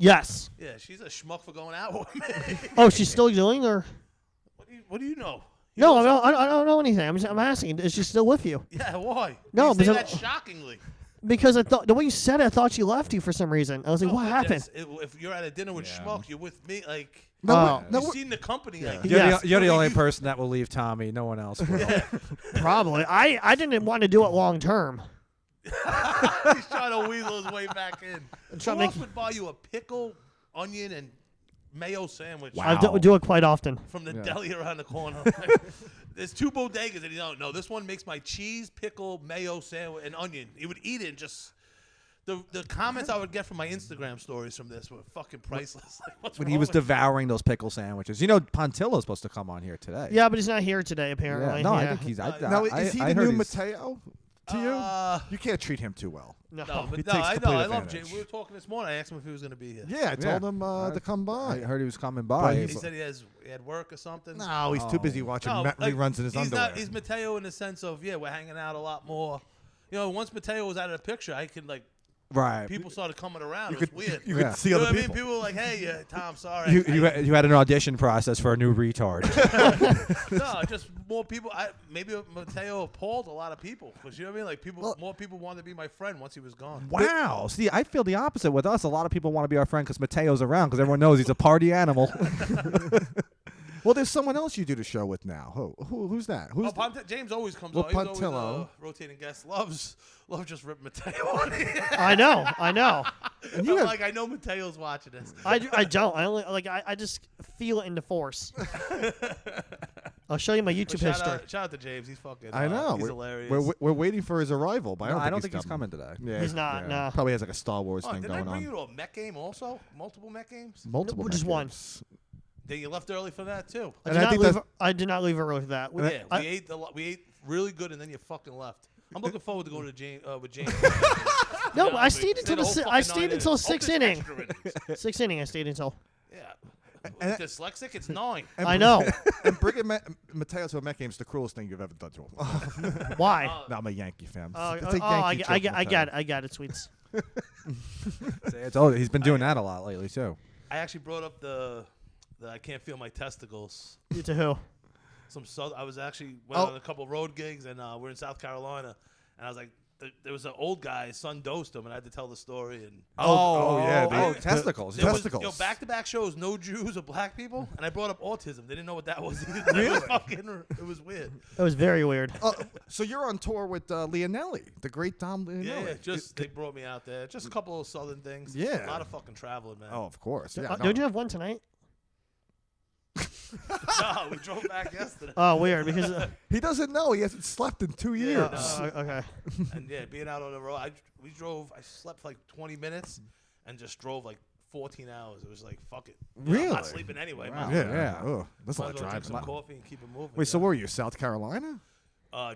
D: Yes.
B: Yeah, she's a schmuck for going out with me.
D: Oh, she's still doing or?
B: What do you know? You
D: No,
B: know
D: I don't know anything. I'm asking. Is she still with you?
B: Yeah, why?
D: No,
B: you say
D: because
B: that shockingly.
D: Because I thought the way you said it, I thought she left you for some reason. I was like,
B: No,
D: what
B: but
D: happened?
B: if you're at a dinner with schmuck, you're with me. Like,
A: No,
D: Oh.
A: no,
B: you've seen the company. Like,
D: Yes.
C: You're the only person that will leave Tommy. No one else will.
D: Probably. I didn't want to do it long term.
B: he's trying to weasel his way back in. Who
D: trying to
B: else
D: make-
B: would buy you a pickle, onion, and mayo sandwich
C: Wow.
D: I do it quite often.
B: from the
C: Yeah.
B: deli around the corner? There's two bodegas, and he don't know. This one makes my cheese, pickle, mayo sandwich, and onion. He would eat it and just. The comments I would get from my Instagram stories from this were fucking priceless. Like, what's
C: When
B: wrong
C: he was
B: with
C: devouring those pickle sandwiches. You know, Pontillo's supposed to come on here today.
D: Yeah, but he's not here today apparently.
C: Yeah. No, I
D: Yeah.
C: think he's.
A: Now, is he
C: I
A: the
C: heard
A: new
C: he's-
A: Mateo to you? You can't treat him too well.
D: No.
B: No,
A: He
B: but no,
A: takes
B: I know.
A: complete
B: I love
A: advantage.
B: James. We were talking this morning. I asked him if he was going to be here.
A: Yeah, I told him
C: Yeah.
A: to come
C: I
A: by.
C: heard he was coming
A: But
C: by.
B: He
A: he's-
B: said he had work or something.
A: No, he's too busy watching
B: No,
A: Met
B: like,
A: reruns in his
B: he's
A: underwear.
B: not. He's Mateo in the sense of we're hanging out a lot more. You know, once Mateo was out of the picture, I could like
C: Right.
B: people started coming around. It was weird.
A: You
C: Yeah.
A: could see
B: You know
A: other
B: what I mean?
A: people.
B: People were like, "Hey, Tom, sorry."
C: You had an audition process for a new retard.
B: No, just more people. Maybe Mateo appalled a lot of people because you know what I mean. Like more people wanted to be my friend once he was gone.
C: Wow. See, I feel the opposite with us. A lot of people want to be our friend because Mateo's around because everyone knows he's a party animal.
A: Well, there's someone else you do the show with now. Who's that? Who's
B: James always comes
A: Well,
B: on. He's always
A: Pontillo.
B: rotating guest. Loves just rip Mateo on it.
D: I know.
A: And you
B: I'm
A: have-
B: like, I know Mateo's watching this.
D: I don't. I only like. I just feel it in the force. I'll show you my YouTube
B: But
D: history.
B: shout out to James. He's fucking.
A: I know.
B: He's
A: we're,
B: hilarious.
A: We're waiting for his arrival, but
C: No,
A: I don't think he's
C: coming today.
A: Yeah,
D: He's not,
A: yeah.
D: no.
A: Probably has like a Star Wars
B: Oh,
A: thing
B: didn't I
A: going
B: bring you
A: on.
B: to a Met game also? Multiple Met games?
A: Multiple
D: Just one.
A: games.
B: Then you left early for that too.
A: And I think
D: I did not leave early for that. We-
B: Yeah,
D: I-
B: we ate really good, and then you fucking left. I'm looking forward to going to James with James.
D: no,
B: Yeah,
D: I
B: we
D: stayed until
B: did a whole
D: I
B: fucking
D: stayed
B: 9
D: until
B: innings.
D: sixth
B: there's
D: inning.
B: extra innings.
D: Sixth inning. I stayed until.
B: Yeah.
A: And-
B: Dyslexic, it's 9.
D: I know.
A: And bringing Mateo to a Met game is the cruelest thing you've ever done to him.
D: Why?
A: no, I'm a Yankee fan.
D: Oh,
A: It's a
D: I
A: Yankee
D: got
A: joke, Mateo.
D: it. I got it, sweets.
C: He's been doing that a lot lately too.
B: I actually brought up the I can't feel my testicles.
D: You to who?
B: I was actually went on a couple road gigs, and we're in South Carolina, and I was like, there was an old guy, his son dosed him, and I had to tell the story. And
A: yeah,
C: testicles.
B: there was,
A: testicles.
B: back-to-back shows, no Jews or black people, and I brought up autism. They didn't know what that was either. It was weird.
D: That was very weird.
A: So you're on tour with Leonelli, the great Tom Leonelli.
B: Yeah, they brought me out there. Just a couple of southern things.
A: Yeah.
B: A lot of fucking traveling, man.
A: Oh, of course. Yeah, no.
D: Don't you have one tonight?
B: No, we drove back yesterday.
D: Oh, weird. Because
A: He doesn't know. He hasn't slept in 2 years.
B: no.
D: okay.
B: And yeah, being out on the road, I slept for like 20 minutes and just drove like 14 hours. It was like, fuck it. You know, I'm
A: Really?
B: not sleeping anyway.
C: Wow.
B: Might as well-
A: Yeah. Oh, that's a
B: might
A: lot
B: as
A: of
B: well drink
A: driving.
B: some coffee and keep it moving.
A: Wait, so
B: yeah.
A: where were you? South Carolina?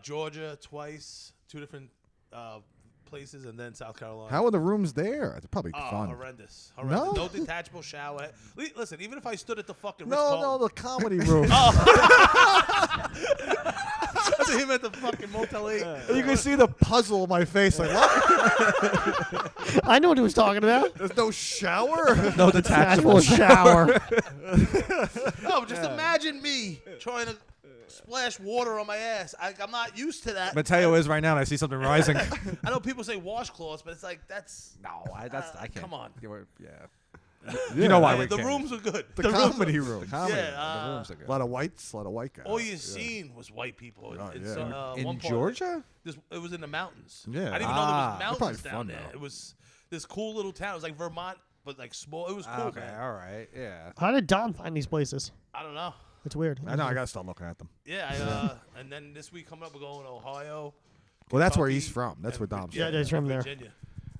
B: Georgia twice, 2 different places, and then South Carolina.
A: How are the rooms there? It's probably fun.
B: Horrendous.
A: No?
B: No detachable shower. Listen, even if I stood at the fucking
A: No, the comedy room.
B: That's him at the fucking Motel 8.
A: You can see the puzzle in my face. Like, what?
D: I know what he was talking about.
A: There's no shower?
C: No
D: Actual
C: detachable.
D: shower.
B: No, but just imagine me trying to splash water on my ass. I'm not used to that.
C: Mateo is right now, and I see something rising.
B: I know people say washcloths, but it's like that's.
C: No, I can't.
B: Come on.
C: You know why
B: Yeah,
C: we
B: the
C: can't.
B: rooms are good.
A: The comedy room.
B: Yeah,
C: The rooms are good.
A: A lot of whites, a lot of white guys.
B: all you seen was white people.
A: Oh,
B: In
A: yeah.
B: so-
C: In
B: one part-
C: Georgia?
B: It was in the mountains.
A: Yeah.
B: I didn't even know there
C: Ah.
B: was
A: They're
B: mountains
A: probably
B: down
A: fun,
B: there.
A: though.
B: It was this cool little town. It was like Vermont, but like small. It was cool,
C: Okay,
B: man.
C: all right, yeah.
D: How did Don find these places?
B: I don't know.
D: It's weird.
A: I know. I gotta start looking at them.
B: Yeah, and then this week coming up, we're going to Ohio.
A: Well, that's where
B: Kentucky,
A: he's from. That's where
B: and
A: Dom's
D: Yeah,
A: from.
D: that's from there.
B: Virginia.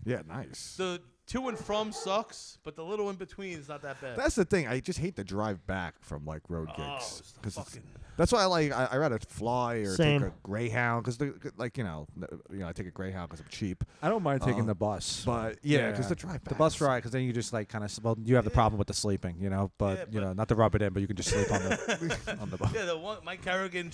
A: Yeah, nice.
B: The to and from sucks, but the little in between is not that bad.
A: That's the thing. I just hate the drive back from like road
B: Oh,
A: gigs
B: it's the
A: because
B: fucking-
A: that's why I rather fly or
D: Same.
A: take a Greyhound because like I take a Greyhound because I'm cheap.
C: I don't mind taking the bus.
A: But yeah, because the drive back.
C: The bus ride, because then you just like kind of you have the problem with the sleeping, but
B: Yeah,
C: you know,
B: but-
C: not to rub it in, but you can just sleep on the on the bus.
B: Yeah, the one Mike Kerrigan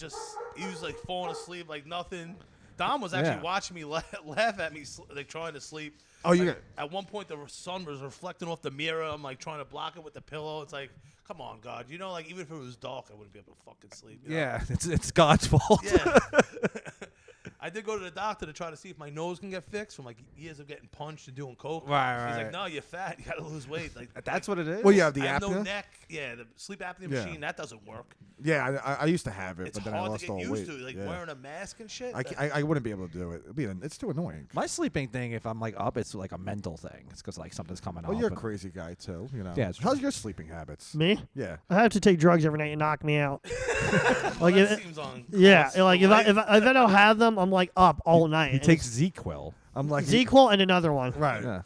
B: he was like falling asleep like nothing. Dom was actually
C: Yeah.
B: watching me laugh at me like trying to sleep.
A: Oh, you
B: Like, at one point the sun was reflecting off the mirror. I'm like trying to block it with the pillow. It's like, come on, God, like even if it was dark, I wouldn't be able to fucking sleep. you know?
C: Yeah, it's God's fault.
B: Yeah. I did go to the doctor to try to see if my nose can get fixed from like years of getting punched and doing coke.
C: Right,
B: He's
C: right.
B: like, no, you're fat. You got to lose weight. Like
C: That's what it is.
A: Well, you have the
B: I have
A: apnea.
B: no neck. Yeah, the sleep apnea
A: Yeah.
B: machine that doesn't work.
A: Yeah, I used to have it,
B: It's
A: but then I
B: hard
A: lost
B: to get
A: all
B: used
A: weight.
B: to, like
A: yeah.
B: wearing a mask and shit.
A: I wouldn't be able to do it. It's too annoying.
C: My sleeping thing, if I'm like up, it's like a mental thing. It's because like something's coming
A: Well,
C: up.
A: you're a
C: and-
A: crazy guy too.
C: Yeah, it's
A: How's your sleeping habits?
D: Me?
A: Yeah.
D: I have to take drugs every night and knock me out.
B: Well,
D: like
B: that
D: if,
B: seems on.
D: yeah,
B: course
D: like
B: for
D: if
B: life.
D: I don't have them, I'm like up all night.
C: He
D: And
C: takes Z-Quil.
A: I'm like
D: ZQL and another one.
A: Right.
C: Yeah.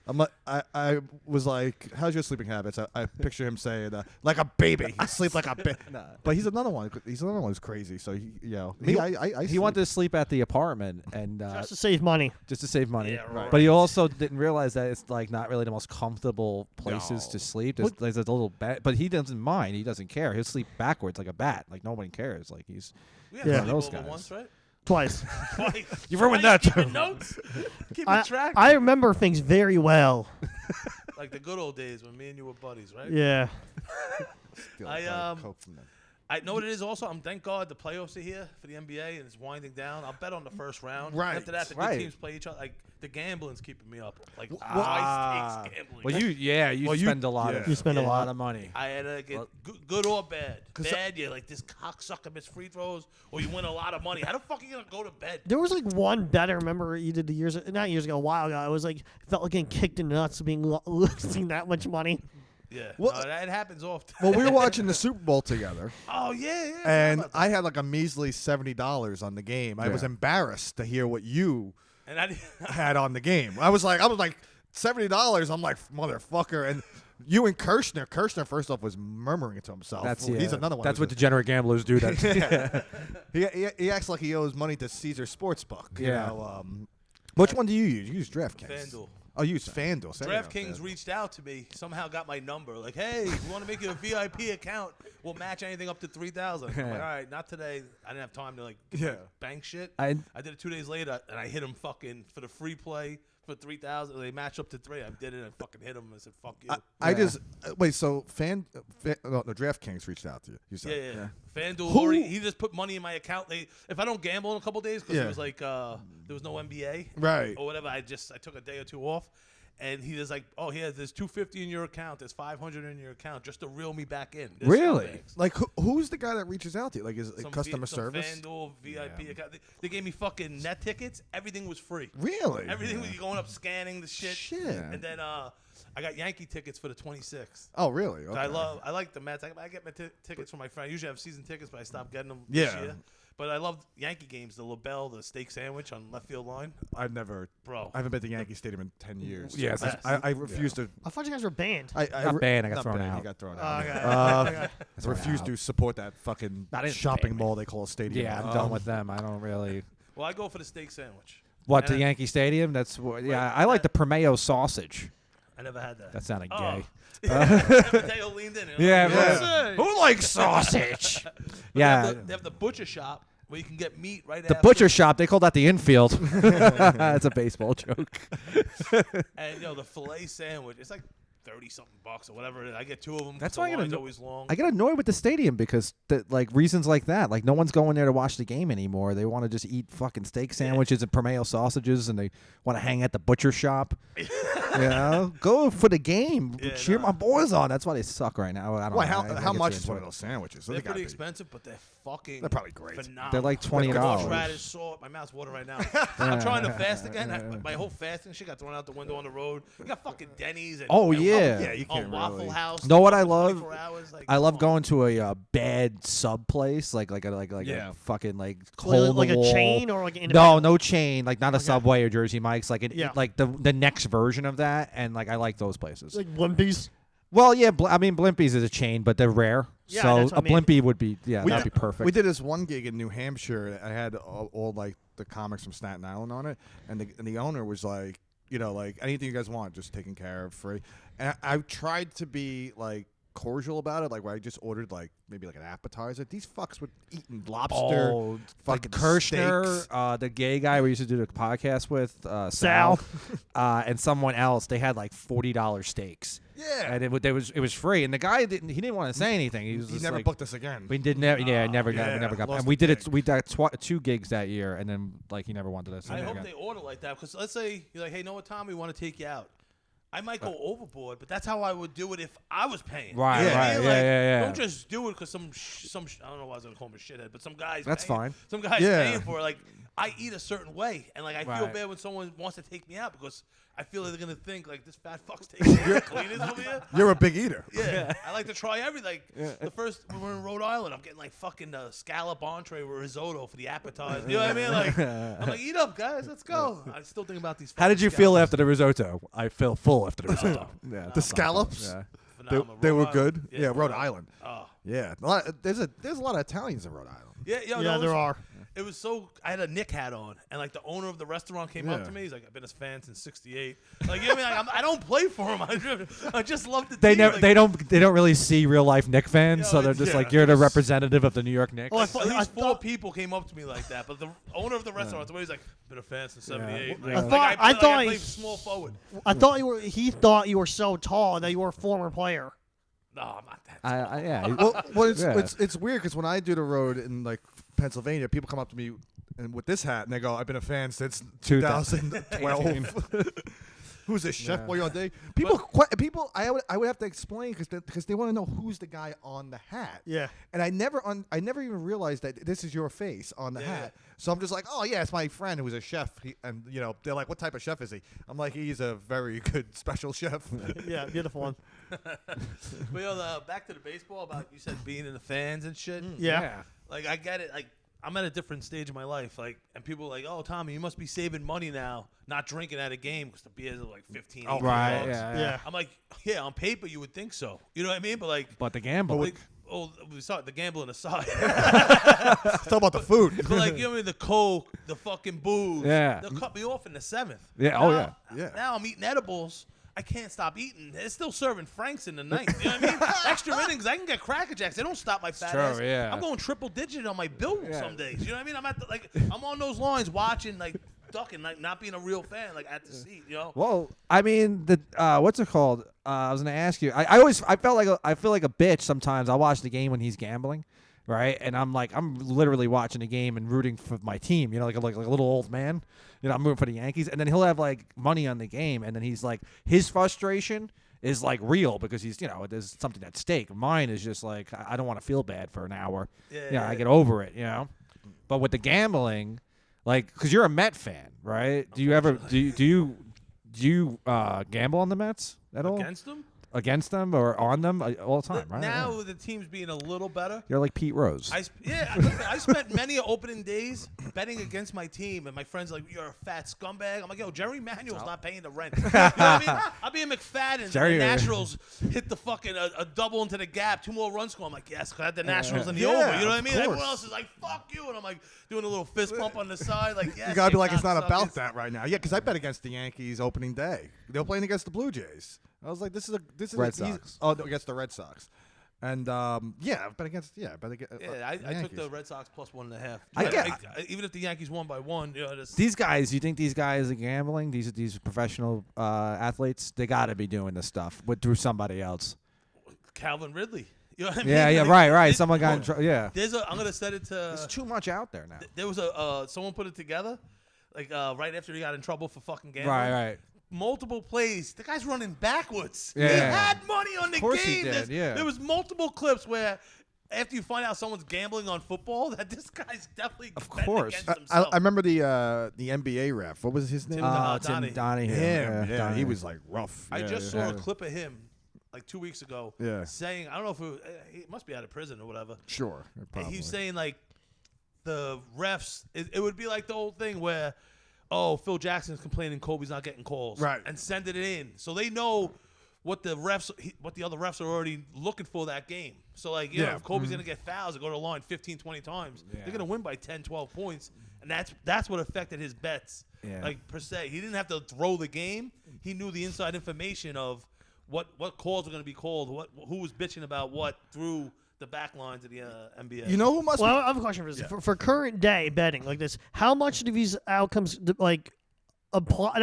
A: I'm like, I was like, how's your sleeping habits? I picture him saying, like a baby. He sleep like a baby. But he's another one. He's another one who's crazy. So I
C: He wanted to sleep at the apartment and
D: Just to save money.
C: just to save money.
B: Yeah, right.
C: But he also didn't realize that it's like not really the most comfortable places
A: No.
C: to sleep. There's a little bed, but he doesn't mind. He doesn't care. He'll sleep backwards like a bat. Like nobody cares. Like he's
B: We had
D: Yeah.
B: sleepover
C: Those guys.
B: once, right?
D: Twice.
B: Twice.
C: You ruined
B: Are
C: that, too.
B: keeping notes? Keeping track?
D: I remember things very well.
B: Like the good old days when me and you were buddies, right?
D: Yeah.
A: Steal
B: I,
A: a Diet
B: um,
A: Coke from them.
B: I know what it is also. Thank God the playoffs are here for the NBA and it's winding down. I'll bet on the first round.
A: Right,
B: After that, the
C: right.
B: good teams play each other. Like the gambling's keeping me up. Like
C: Ah.
B: high stakes gambling.
C: Well, you spend a lot of
A: You
D: spend a lot.
C: of money.
B: I had to get good or bad. Bad, you're like this cocksucker missed free throws, or you win a lot of money. How the fuck are you gonna go to bed?
D: There was like one bet I remember you did not years ago, a while ago. I was like, felt like getting kicked in the nuts being losing that much money.
B: Yeah,
A: Well-
B: no, that happens often.
A: Well, we were watching the Super Bowl together,
B: Oh yeah.
A: and
B: I
A: I had like a measly $70 on the game. I was embarrassed to hear what you had on the game. I was like $70. I'm like, motherfucker. And you and Kirshner first off was murmuring it to himself. He's another one.
C: That's what degenerate gamblers do. That
A: he acts like he owes money to Caesar Sportsbook. You
C: Yeah.
A: know, which one do you use? You use DraftKings.
B: FanDuel.
A: Oh, you use FanDuel.
B: DraftKings reached out to me, somehow got my number. Like, hey, we want to make you a VIP account. We'll match anything up to $3,000. I'm like, all right, not today. I didn't have time to like bank shit. I did it 2 days later, and I hit him fucking for the free play for $3,000. They matched up to 3. I did it and fucking hit him. I said, fuck you.
A: I just wait. So no, DraftKings reached out to you. You said,
B: Yeah. FanDuel, he just put money in my account. If I don't gamble in a couple days, because it was like there was no NBA,
A: Right.
B: or whatever. I took a day or two off, and he was like, "Oh, there's $250 in your account. There's $500 in your account, just to reel me back in." They're
C: Really?
B: scumbags.
A: Like who's the guy that reaches out to you? Like is it
B: Some
A: customer
B: some
A: service?
B: FanDuel VIP account. They gave me fucking net tickets. Everything was free.
A: Really?
B: Everything was you going up scanning the shit.
A: Shit.
B: And then I got Yankee tickets for the 26th.
A: Oh, really? Okay.
B: I like the Mets. I get my tickets from my friend. I usually have season tickets, but I stopped getting them
A: Yeah.
B: this year. But I love Yankee games. The LaBelle, the steak sandwich on left field line.
A: I haven't been to Yankee Stadium in 10 years.
C: Yeah,
A: So I refuse to.
D: I thought you guys were banned.
C: Not banned, I got
A: not
C: thrown
A: banned,
C: out.
A: He got thrown
D: Oh,
A: out.
D: okay.
A: I refuse to support that fucking
C: That is
A: shopping
C: banned.
A: mall they call a stadium.
C: Yeah, I'm done with them. I don't really.
B: Well, I go for the steak sandwich.
C: What, to
B: And
C: Yankee Stadium? That's what. Yeah,
B: Right.
C: I like the Promeo sausage.
B: I never had that.
C: That sounded
B: Oh.
C: gay.
B: Mateo leaned in.
C: Yeah,
B: Yes,
C: but-
B: sir.
C: Who likes sausage?
B: But
C: Yeah.
B: They have the butcher shop where you can get meat right
C: The
B: after.
C: butcher shop, they call that the infield. That's a baseball joke.
B: And the filet sandwich. It's like $30-something or whatever it is. I get 2 of them.
C: That's
B: the
C: why I get
B: line's
C: anno-
B: always long.
C: I get annoyed with the stadium because reasons like that. Like no one's going there to watch the game anymore. They want to just eat fucking steak sandwiches and Promeo sausages, and they want to hang at the butcher shop. Go for the game.
B: Yeah,
C: Cheer
B: no.
C: my boys on. That's why they suck right now. I don't
A: Why?
C: know. I
A: How
C: get
A: much
C: too
A: is one
C: into
A: of those sandwiches?
B: They're
A: They gotta
B: pretty
A: be-
B: expensive, but they're fucking.
A: They're probably great.
B: Phenomenal.
C: They're like $20.
B: Horseradish, salt. My mouth's watering right now. I'm trying to fast again. My whole fasting shit got thrown out the window on the road. You got fucking Denny's. And,
C: Oh,
B: and
C: yeah.
A: Yeah, you can't
B: on Waffle
A: really.
B: House.
C: Know what I
B: 24
C: love?
B: hours, like,
C: I love
B: come on.
C: going to a bad sub place, like
A: Yeah.
C: a fucking hole in
D: Like
C: the
D: a
C: wall.
D: chain or like an
C: No,
D: independent?
C: no chain, like not a Subway or Jersey Mike's, like
D: Yeah.
C: like the next version of that, and like I like those places.
D: Like Wimpy's.
C: Well, yeah, I mean Blimpies is a chain, but they're rare,
D: Yeah,
C: so
D: that's what
C: a
D: I mean.
C: Blimpie would be
A: We
C: that'd be perfect.
A: We did this one gig in New Hampshire. I had all like the comics from Staten Island on it, and the owner was like, like anything you guys want, just taken care of, free. And I tried to be like cordial about it, like where I just ordered like maybe like an appetizer. These fucks would eating lobster,
C: like
A: fucking
C: Kirshner,
A: steaks.
C: the gay guy we used to do the podcast with, Sal, and someone else. They had like $40 steaks.
A: Yeah,
C: And it was free, and the guy didn't want to say anything. He was
A: he
C: just
A: never
C: like,
A: booked us again.
C: We did never, never got,
A: yeah,
C: we never got.
A: lost
C: And we
A: the
C: did it.
A: gig.
C: We did 2 gigs that year, and then like he never wanted us.
B: I hope they order like that because let's say you're like, hey, know what, Tom, we want to take you out. I might go overboard, but that's how I would do it if I was paying.
C: Right,
B: You know what I
C: right,
B: mean?
C: yeah,
B: Like,
C: yeah.
B: Don't just do it because some I don't know why I was gonna call him a shithead, but some guys.
C: That's
B: paying,
C: fine.
B: Some guys
A: Yeah.
B: paying for it. Like I eat a certain way, and like I feel
C: Right.
B: bad when someone wants to take me out because I feel like they're gonna think like this fat fuck's taking the cleaners over here.
A: You're a big eater.
B: Yeah, I like to try everything. Like the first when we were in Rhode Island, I'm getting like fucking scallop entree with risotto for the appetizer. You know what I mean? Like I'm like, eat up, guys, let's go. I still think about these.
C: How did
B: fucking
C: you feel
B: scallops.
C: after the risotto? I feel full after the risotto. Yeah,
A: The scallops,
C: Yeah.
B: Phenomenal.
A: they
B: Rhode
A: were
B: Island.
A: good. Yeah, Rhode Island.
B: Oh.
A: Yeah, there's a lot of Italians in Rhode Island.
B: Yeah,
D: Yeah, there are.
B: It was so. I had a Nick hat on, and like the owner of the restaurant came up
A: Yeah.
B: to me. He's like, "I've been a fan since '68." Like, you know what I mean? Like, I don't play for him. I just love the
C: They
B: team.
C: never,
B: Like,
C: they don't really see real life Knick fans,
B: Yeah,
C: so they're
B: it's-
C: just
A: yeah.
C: like, you're the representative of the New York Knicks.
D: Oh, I
B: At
D: thought-
B: least
D: I
B: four
D: thought-
B: people came up to me like that, but the owner of the restaurant, the way he's like, "Been a fan since '78."
C: Yeah.
B: Like,
C: I
B: like,
D: thought-
B: I
D: I thought
B: I
D: he-
B: played small forward.
D: I thought you were. He thought you were so tall that you were a former player.
B: No, I'm not that.
C: Yeah.
A: Well,
C: Yeah.
A: it's weird because when I do the road in like Pennsylvania, people come up to me and with this hat and they go, "I've been a fan since 2012." Who's this chef
C: Yeah.
A: Boyardee? People, I would have to explain because they want to know who's the guy on the hat.
D: Yeah.
A: And I never even realized that this is your face on the
B: Yeah.
A: hat. So I'm just like, oh yeah, it's my friend who's a chef. And they're like, what type of chef is he? I'm like, he's a very good special chef.
D: Yeah, beautiful one.
B: But back to the baseball about you said being in the fans and shit.
D: Yeah.
B: Like I get it. Like I'm at a different stage of my life. Like, and people are like, "Oh, Tommy, you must be saving money now, not drinking at a game because the beers are like 15, 18
C: Right,
B: bucks."
D: Yeah.
B: I'm like, yeah, on paper you would think so. You know what I mean? But like,
C: But the gamble.
B: like, we saw the gambling aside.
A: Let's talk about the food.
B: But like, you know what I mean? The coke, the fucking booze.
C: Yeah.
B: They'll cut me off in the 7th.
C: Yeah,
B: Now,
C: oh, yeah.
A: Yeah.
B: Now I'm eating edibles. I can't stop eating. They're still serving Franks in the 9th. You know what I mean? Extra innings. I can get Cracker Jacks. They don't stop my fat
C: true,
B: ass.
C: yeah.
B: I'm going triple digit on my bill
C: Yeah.
B: some days. You know what I mean? I'm at I'm on those lines watching, like ducking, like not being a real fan, like at the seat. You know?
C: Well, I mean, the what's it called? I was gonna ask you. I feel like a bitch sometimes. I watch the game when he's gambling, right? And I'm literally watching the game and rooting for my team. You know, like a little old man. You know, I'm rooting for the Yankees, and then he'll have like money on the game, and then he's like, his frustration is like real because he's, there's something at stake. Mine is just like, I don't want to feel bad for an hour.
B: Yeah.
C: I get over it. But with the gambling, like, because you're a Met fan, right? Do you ever do you gamble on the Mets at all?
B: Against them?
C: Against them or on them all the time, right?
B: Now
C: Yeah.
B: the team's being a little better.
C: You're like Pete Rose.
B: I spent many opening days betting against my team, and my friends are like, "You're a fat scumbag." I'm like, "Yo, Jerry Manuel's not paying the rent." You know what I mean? I'll be in McFadden's, and
C: Jerry-
B: the Nationals hit the fucking a double into the gap, 2 more runs score. I'm like, "Yes, I had the Nationals in the
A: Yeah,
B: over." You know what I
A: of
B: mean? Everyone
A: course.
B: else is like, "Fuck you," and I'm like doing a little fist bump on the side, like, "Yes."
A: You gotta be like, it's not
B: cocksuckers."
A: about that right now. Yeah, because I bet against the Yankees opening day. They were playing against the Blue Jays. I was like, this is
C: Red
A: easy-
C: Sox.
A: Oh, no, against the Red Sox. And yeah, I've bet against
B: Yeah, I took
A: Yankees.
B: the Red Sox plus 1.5.
C: I get-
B: Even if the Yankees won by 1,
C: These guys, you think these guys are gambling? These professional athletes, they got to be doing this stuff through somebody else.
B: Calvin Ridley. You know what I mean?
C: Yeah,
B: Like,
C: right.
B: it-
C: Someone got in trouble. Yeah,
B: I'm gonna set it to.
C: there's too much out there now.
B: There was someone put it together, like right after he got in trouble for fucking gambling.
C: Right.
B: Multiple plays. The guy's running backwards. He
C: Yeah.
B: had money on the game.
C: course he did,
B: There's-
C: yeah.
B: There was multiple clips where after you find out someone's gambling on football, that this guy's definitely betting
C: course.
B: against
A: I
B: himself.
A: remember the NBA ref. What was his name?
B: Tim
C: Tim Donahue.
A: Him.
C: Yeah,
A: Yeah,
C: Donahue.
A: he was like rough.
B: I
A: Yeah,
B: just
A: yeah.
B: saw a clip of him like 2 weeks ago
A: Yeah.
B: saying, I don't know if he must be out of prison or whatever.
A: Sure. Probably.
B: He was saying like the refs, it would be like the old thing where, oh, Phil Jackson's complaining Kobe's not getting calls,
A: Right.
B: and send it in, so they know what the other refs are already looking for that game. So like, you know,
A: Yeah.
B: if Kobe's gonna get fouls and go to the line 15, 20 times,
C: Yeah.
B: they're gonna win by 10, 12 points, and that's what affected his bets.
C: Yeah.
B: Like per se, he didn't have to throw the game. He knew the inside information of what calls were gonna be called, who was bitching about what through the back lines of the NBA.
A: You know who must
D: Well, I have a question for this. For current day betting like this, how much do these outcomes like not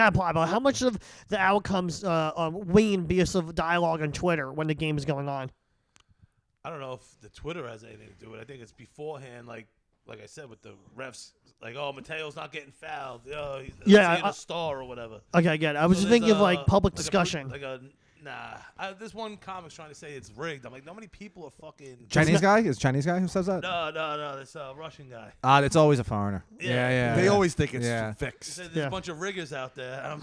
D: apply, but how much of the outcomes wane because of dialogue on Twitter when the game is going on?
B: I don't know if the Twitter has anything to do with it. I think it's beforehand, like I said, with the refs, like, oh, Mateo's not getting fouled. Oh, he's a star or whatever.
D: Okay, I get it. I was
B: So
D: just
B: there's
D: thinking of like public discussion.
B: This one comic's trying to say it's rigged. I'm like, how many people are fucking
C: Chinese guy? Is Chinese guy who says that?
B: No, this Russian guy.
C: It's always a foreigner.
B: Yeah.
C: Yeah.
A: They always think it's
C: Yeah.
B: He
A: fixed.
B: said there's
D: Yeah.
B: a bunch of riggers out there. And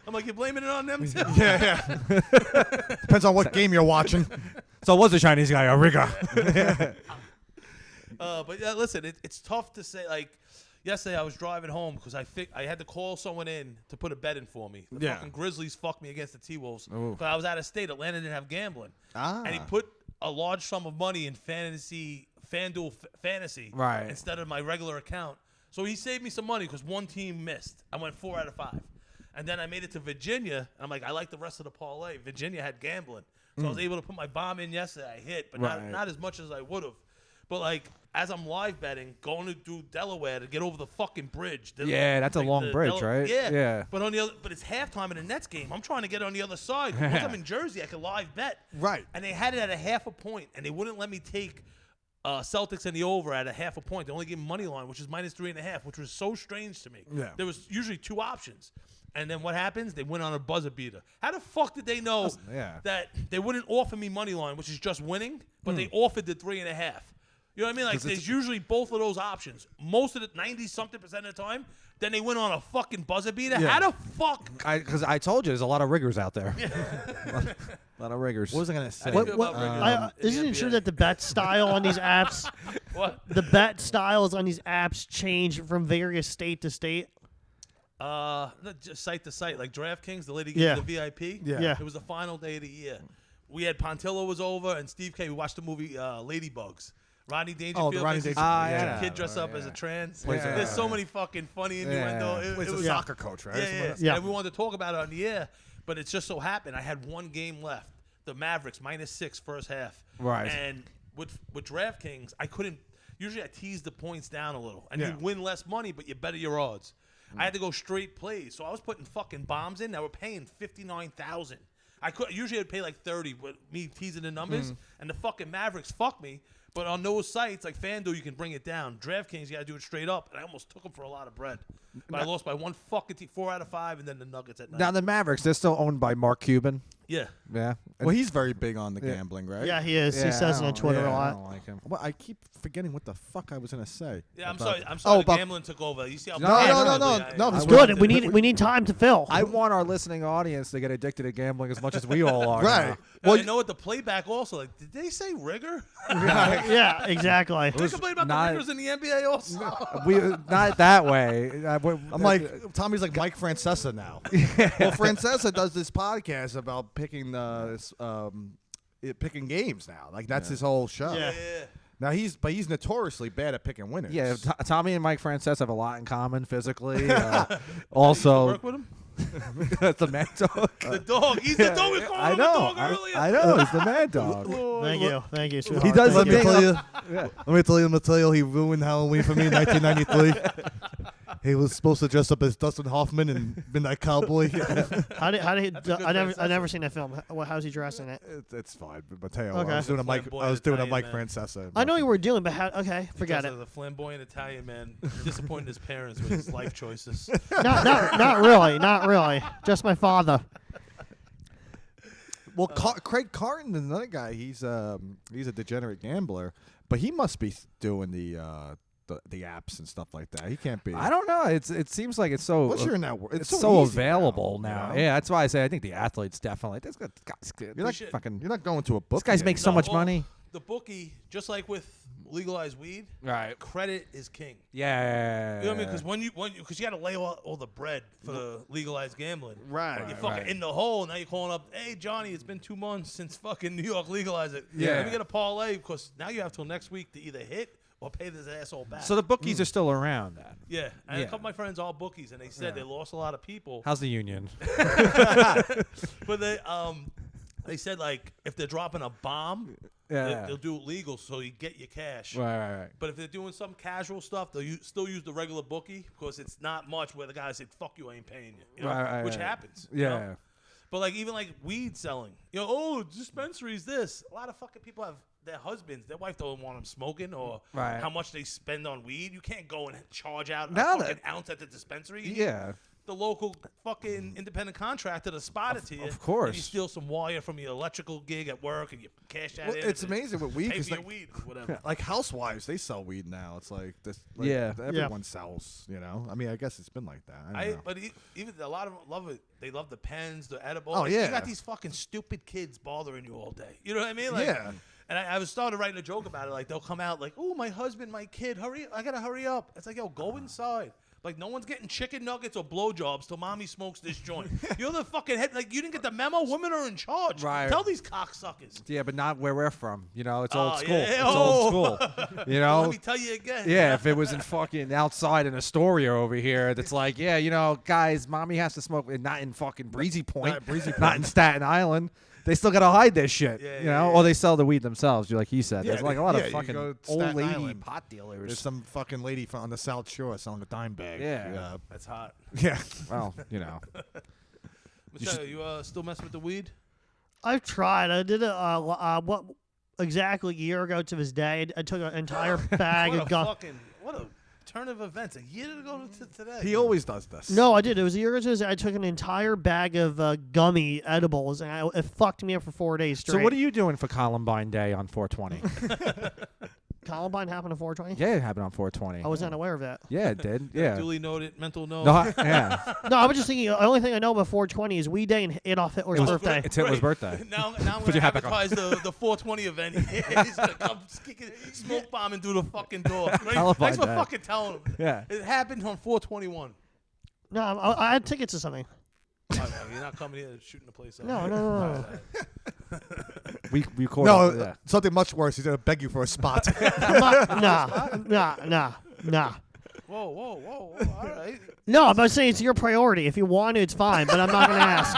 B: I'm like, you're blaming it on them too?
A: Yeah. Depends on what game you're watching.
C: So it was a Chinese guy, a rigger.
B: But yeah, listen, it's tough to say. Like yesterday, I was driving home because I had to call someone in to put a bet in for me. The
A: Yeah.
B: fucking Grizzlies fucked me against the T-Wolves.
C: Ooh.
B: But I was out of state. Atlanta didn't have gambling,
A: Ah.
B: and he put a large sum of money in fantasy FanDuel Fantasy
C: Right.
B: instead of my regular account. So he saved me some money because one team missed. I went 4 out of 5. And then I made it to Virginia, and I'm like, I like the rest of the parlay. Virginia had gambling. So I was able to put my bomb in yesterday. I hit, but not as much as I would have. But, like, as I'm live betting, going to do Delaware to get over the fucking bridge.
C: Yeah, that's a long bridge, right?
B: Yeah.
C: Yeah.
B: But but it's halftime in a Nets game. I'm trying to get on the other side. Once I'm in Jersey, I can live bet.
A: Right.
B: And they had it at a half a point, and they wouldn't let me take Celtics and the over at a half a point. They only gave me money line, which is -3.5, which was so strange to me.
A: Yeah.
B: There was usually 2 options. And then what happens? They went on a buzzer beater. How the fuck did they know that they wouldn't offer me money line, which is just winning, but they offered the 3.5? You know what I mean? Like, there's usually both of those options. Most of the 90-something% of the time, then they went on a fucking buzzer beater.
A: Yeah.
B: How the fuck?
C: Because I told you, there's a lot of riggers out there. A lot of riggers.
A: What was I gonna say?
B: What- what-
D: Isn't it true that the bet style on these apps,
B: What?
D: the bet styles on these apps change from various state to state?
B: Just site to site, like DraftKings, the lady
D: Yeah.
B: gave me the VIP.
A: Yeah.
B: It was the final day of the year. We had Pontillo was over, and Steve K. We watched the movie Ladybugs. Rodney Dangerfield.
A: the Rodney
B: makes his
A: Dangerfield.
B: kid dress up as a trans.
A: Plays a-
B: There's so many fucking funny innuendo.
C: Yeah.
A: Plays
B: It
A: a
B: was
A: soccer coach, right?
B: Yeah. And we wanted to talk about it on the air, but it just so happened I had one game left. The Mavericks -6 first half.
C: Right.
B: And with DraftKings, I couldn't. Usually I tease the points down a little, and
A: Yeah.
B: you win less money, but you better your odds. I had to go straight plays, so I was putting fucking bombs in that were paying $59,000. I could usually I'd pay like 30, but me teasing the numbers, and the fucking Mavericks fuck me. But on those sites like FanDuel, you can bring it down. DraftKings, you got to do it straight up, and I almost took them for a lot of bread. But I lost by one fucking 4 out of 5, and then the Nuggets at night.
C: Now, the Mavericks, they're still owned by Mark Cuban.
B: Yeah.
C: Yeah.
A: Well, he's very big on the gambling, right?
D: Yeah, he is. He says it on Twitter a
C: I
D: lot.
C: don't like him.
A: Well, I keep forgetting what the fuck I was gonna say.
B: Yeah, I'm
A: about-
B: sorry. I'm sorry.
A: Oh,
B: the
A: about-
B: gambling took over. You see how
C: No,
B: bad
C: no,
B: it
C: no,
B: is?
A: no,
B: Yeah,
A: no,
B: yeah.
A: this
D: Good. We need time to fill.
C: I want our listening audience to get addicted to gambling as much as we all are.
A: Right.
C: now.
B: Well,
A: Well,
B: you know what? The playback also. Like, did they say rigor?
D: Yeah, exactly.
B: They complain about
C: not-
B: the riggers in the NBA also.
C: We not that way.
A: I'm like Tommy's like Mike Francesa now. Well, Francesa does this podcast about picking picking games now. Like that's his whole show.
D: Yeah.
A: Now he's notoriously bad at picking winners.
C: Yeah, Tommy and Mike Francesa have a lot in common physically.
B: You
C: Also,
B: work with him?
C: that's the mad dog.
B: The dog. He's the dog. We called
C: I
B: him
C: know.
B: the dog earlier.
C: I know. He's the mad dog.
D: Thank you, sweetheart.
C: He does
A: Let
C: the
A: me
C: thing.
A: tell you.
C: Yeah.
A: Let me tell you, Mateo. He ruined Halloween for me in 1993. He was supposed to dress up as Dustin Hoffman and Midnight Cowboy.
D: How did he?
B: That's a good
D: I never seen that film. How's he dressing it?
A: It's fine, but Mateo.
D: Okay.
A: I was doing a Mike. I was doing a Mike
B: Italian
A: Francesa.
D: I know you were doing, but how? Okay, forget
B: Because
D: it.
B: of the flamboyant Italian man disappointing his parents with his life choices.
D: Not really. Just my father.
A: Well, Craig Carton is another guy. He's a degenerate gambler, but he must be doing the apps and stuff like that. He can't be.
C: I don't know. It seems like it's so.
A: Once you're in that,
C: It's
A: so
C: so
A: easy
C: available
A: now.
C: now.
A: you know?
C: Yeah, that's why I say I think the athletes definitely. This guy's
A: You're not
C: fucking.
A: You're not going to a book.
C: These guys make so
B: No,
C: much
B: well,
C: money.
B: The bookie, just like with legalized weed,
C: Right.
B: credit is king.
C: Yeah.
B: You know what I mean? Because because you got to lay all the bread for the legalized gambling.
A: Right.
B: You're fucking in the hole. Now you're calling up, hey, Johnny, it's been 2 months since fucking New York legalized it.
C: Yeah.
B: Let me get a parlay because now you have till next week to either hit or pay this asshole back.
C: So the bookies are still around. Then.
B: yeah. And
C: Yeah.
B: a couple of my friends are bookies, and they said they lost a lot of people.
C: How's the union?
B: But they said, like, if they're dropping a bomb,
C: Yeah.
B: they'll do it legal so you get your cash.
C: Right.
B: But if they're doing some casual stuff, they'll still use the regular bookie because it's not much where the guy said, fuck you, I ain't paying you. You know?
C: Right,
B: Which
C: right.
B: happens. you
C: Yeah.
B: know? But, like, even, like, weed selling. You know, oh, dispensaries this. A lot of fucking people have their husbands, their wife don't want them smoking or
C: Right.
B: how much they spend on weed. You can't go and charge out
C: Now
B: a
C: that-
B: fucking ounce at the dispensary.
C: Yeah.
B: The local fucking independent contractor to spot it to you.
C: of course.
B: And you steal some wire from your electrical gig at work and you cash that
A: Well,
B: in.
A: it's
B: and
A: amazing with weed.
B: Pay
A: 'Cause
B: for your
A: like,
B: weed, whatever.
A: like housewives, they sell weed now. It's like this. Like,
C: Yeah.
A: Everyone sells. You know. I mean, I guess it's been like that. I don't know.
B: But even a lot of them love it. They love the pens, the edible.
A: Oh,
B: Like,
A: yeah.
B: You got these fucking stupid kids bothering you all day. You know what I mean? Like,
A: Yeah.
B: And I was started writing a joke about it. Like they'll come out like, "Oh, my husband, my kid, hurry! I gotta hurry up." It's like, yo, go inside. Like, no one's getting chicken nuggets or blowjobs till mommy smokes this joint. You're the fucking head. Like, you didn't get the memo? Women are in charge.
C: Right.
B: Tell these cocksuckers.
C: Yeah, but not where we're from. You know, it's old
B: Oh,
C: school.
B: yeah.
C: It's
B: Oh.
C: old school. You know?
B: Let me tell you again.
C: Yeah, if it was in fucking outside in Astoria over here, that's like, yeah, you know, guys, mommy has to smoke, not in fucking Breezy Point, not in Staten Island. They still gotta hide this shit,
B: Yeah,
C: you
B: yeah,
C: know,
B: yeah.
C: or they sell the weed themselves, like he said.
A: Yeah,
C: There's like a lot
A: yeah,
C: of
A: you
C: fucking
A: go to
C: old
A: Staten
C: lady
A: Island.
C: pot dealers.
A: There's some fucking lady on the South Shore selling a dime bag.
C: Yeah.
B: That's hot.
A: Yeah.
C: Well, you know,
B: Michelle, you still messing with the weed?
D: I've tried. I did what exactly a year ago to this day. I took an entire bag
B: What
D: of
B: a
D: gum.
B: fucking, what a turn of events. A year ago to today.
A: He always does this.
D: No, I did. It was a year ago. I took an entire bag of gummy edibles, and it fucked me up for 4 days straight.
C: so what are you doing for Columbine Day on 420?
D: Columbine happened to 420?
C: Yeah, it happened on 420.
D: I was not aware of that.
C: Yeah, it did. Yeah.
B: Duly noted, mental note.
C: No, yeah.
D: No, I was just thinking. The only thing I know about 420 is Weed Day and Adolf Hitler's
C: It was-
D: birthday.
C: It's Hitler's birthday.
B: Now I'm
C: Put
B: going
C: your
B: to
C: hat back on.
B: advertise the 420 event. He's going to come smoke bombing through the fucking door.
C: Columbine
B: Thanks for
C: Day.
B: fucking telling him.
C: Yeah.
B: It happened on 421.
D: No, I had tickets or something.
B: Oh, no, you're not coming here shooting the place up.
D: No.
C: We caught
A: No,
C: up, yeah.
A: something much worse. He's gonna beg you for a spot.
D: I'm not, nah.
B: Whoa. All right.
D: No, I'm not saying it's your priority. If you want to, it's fine, but I'm not going to ask.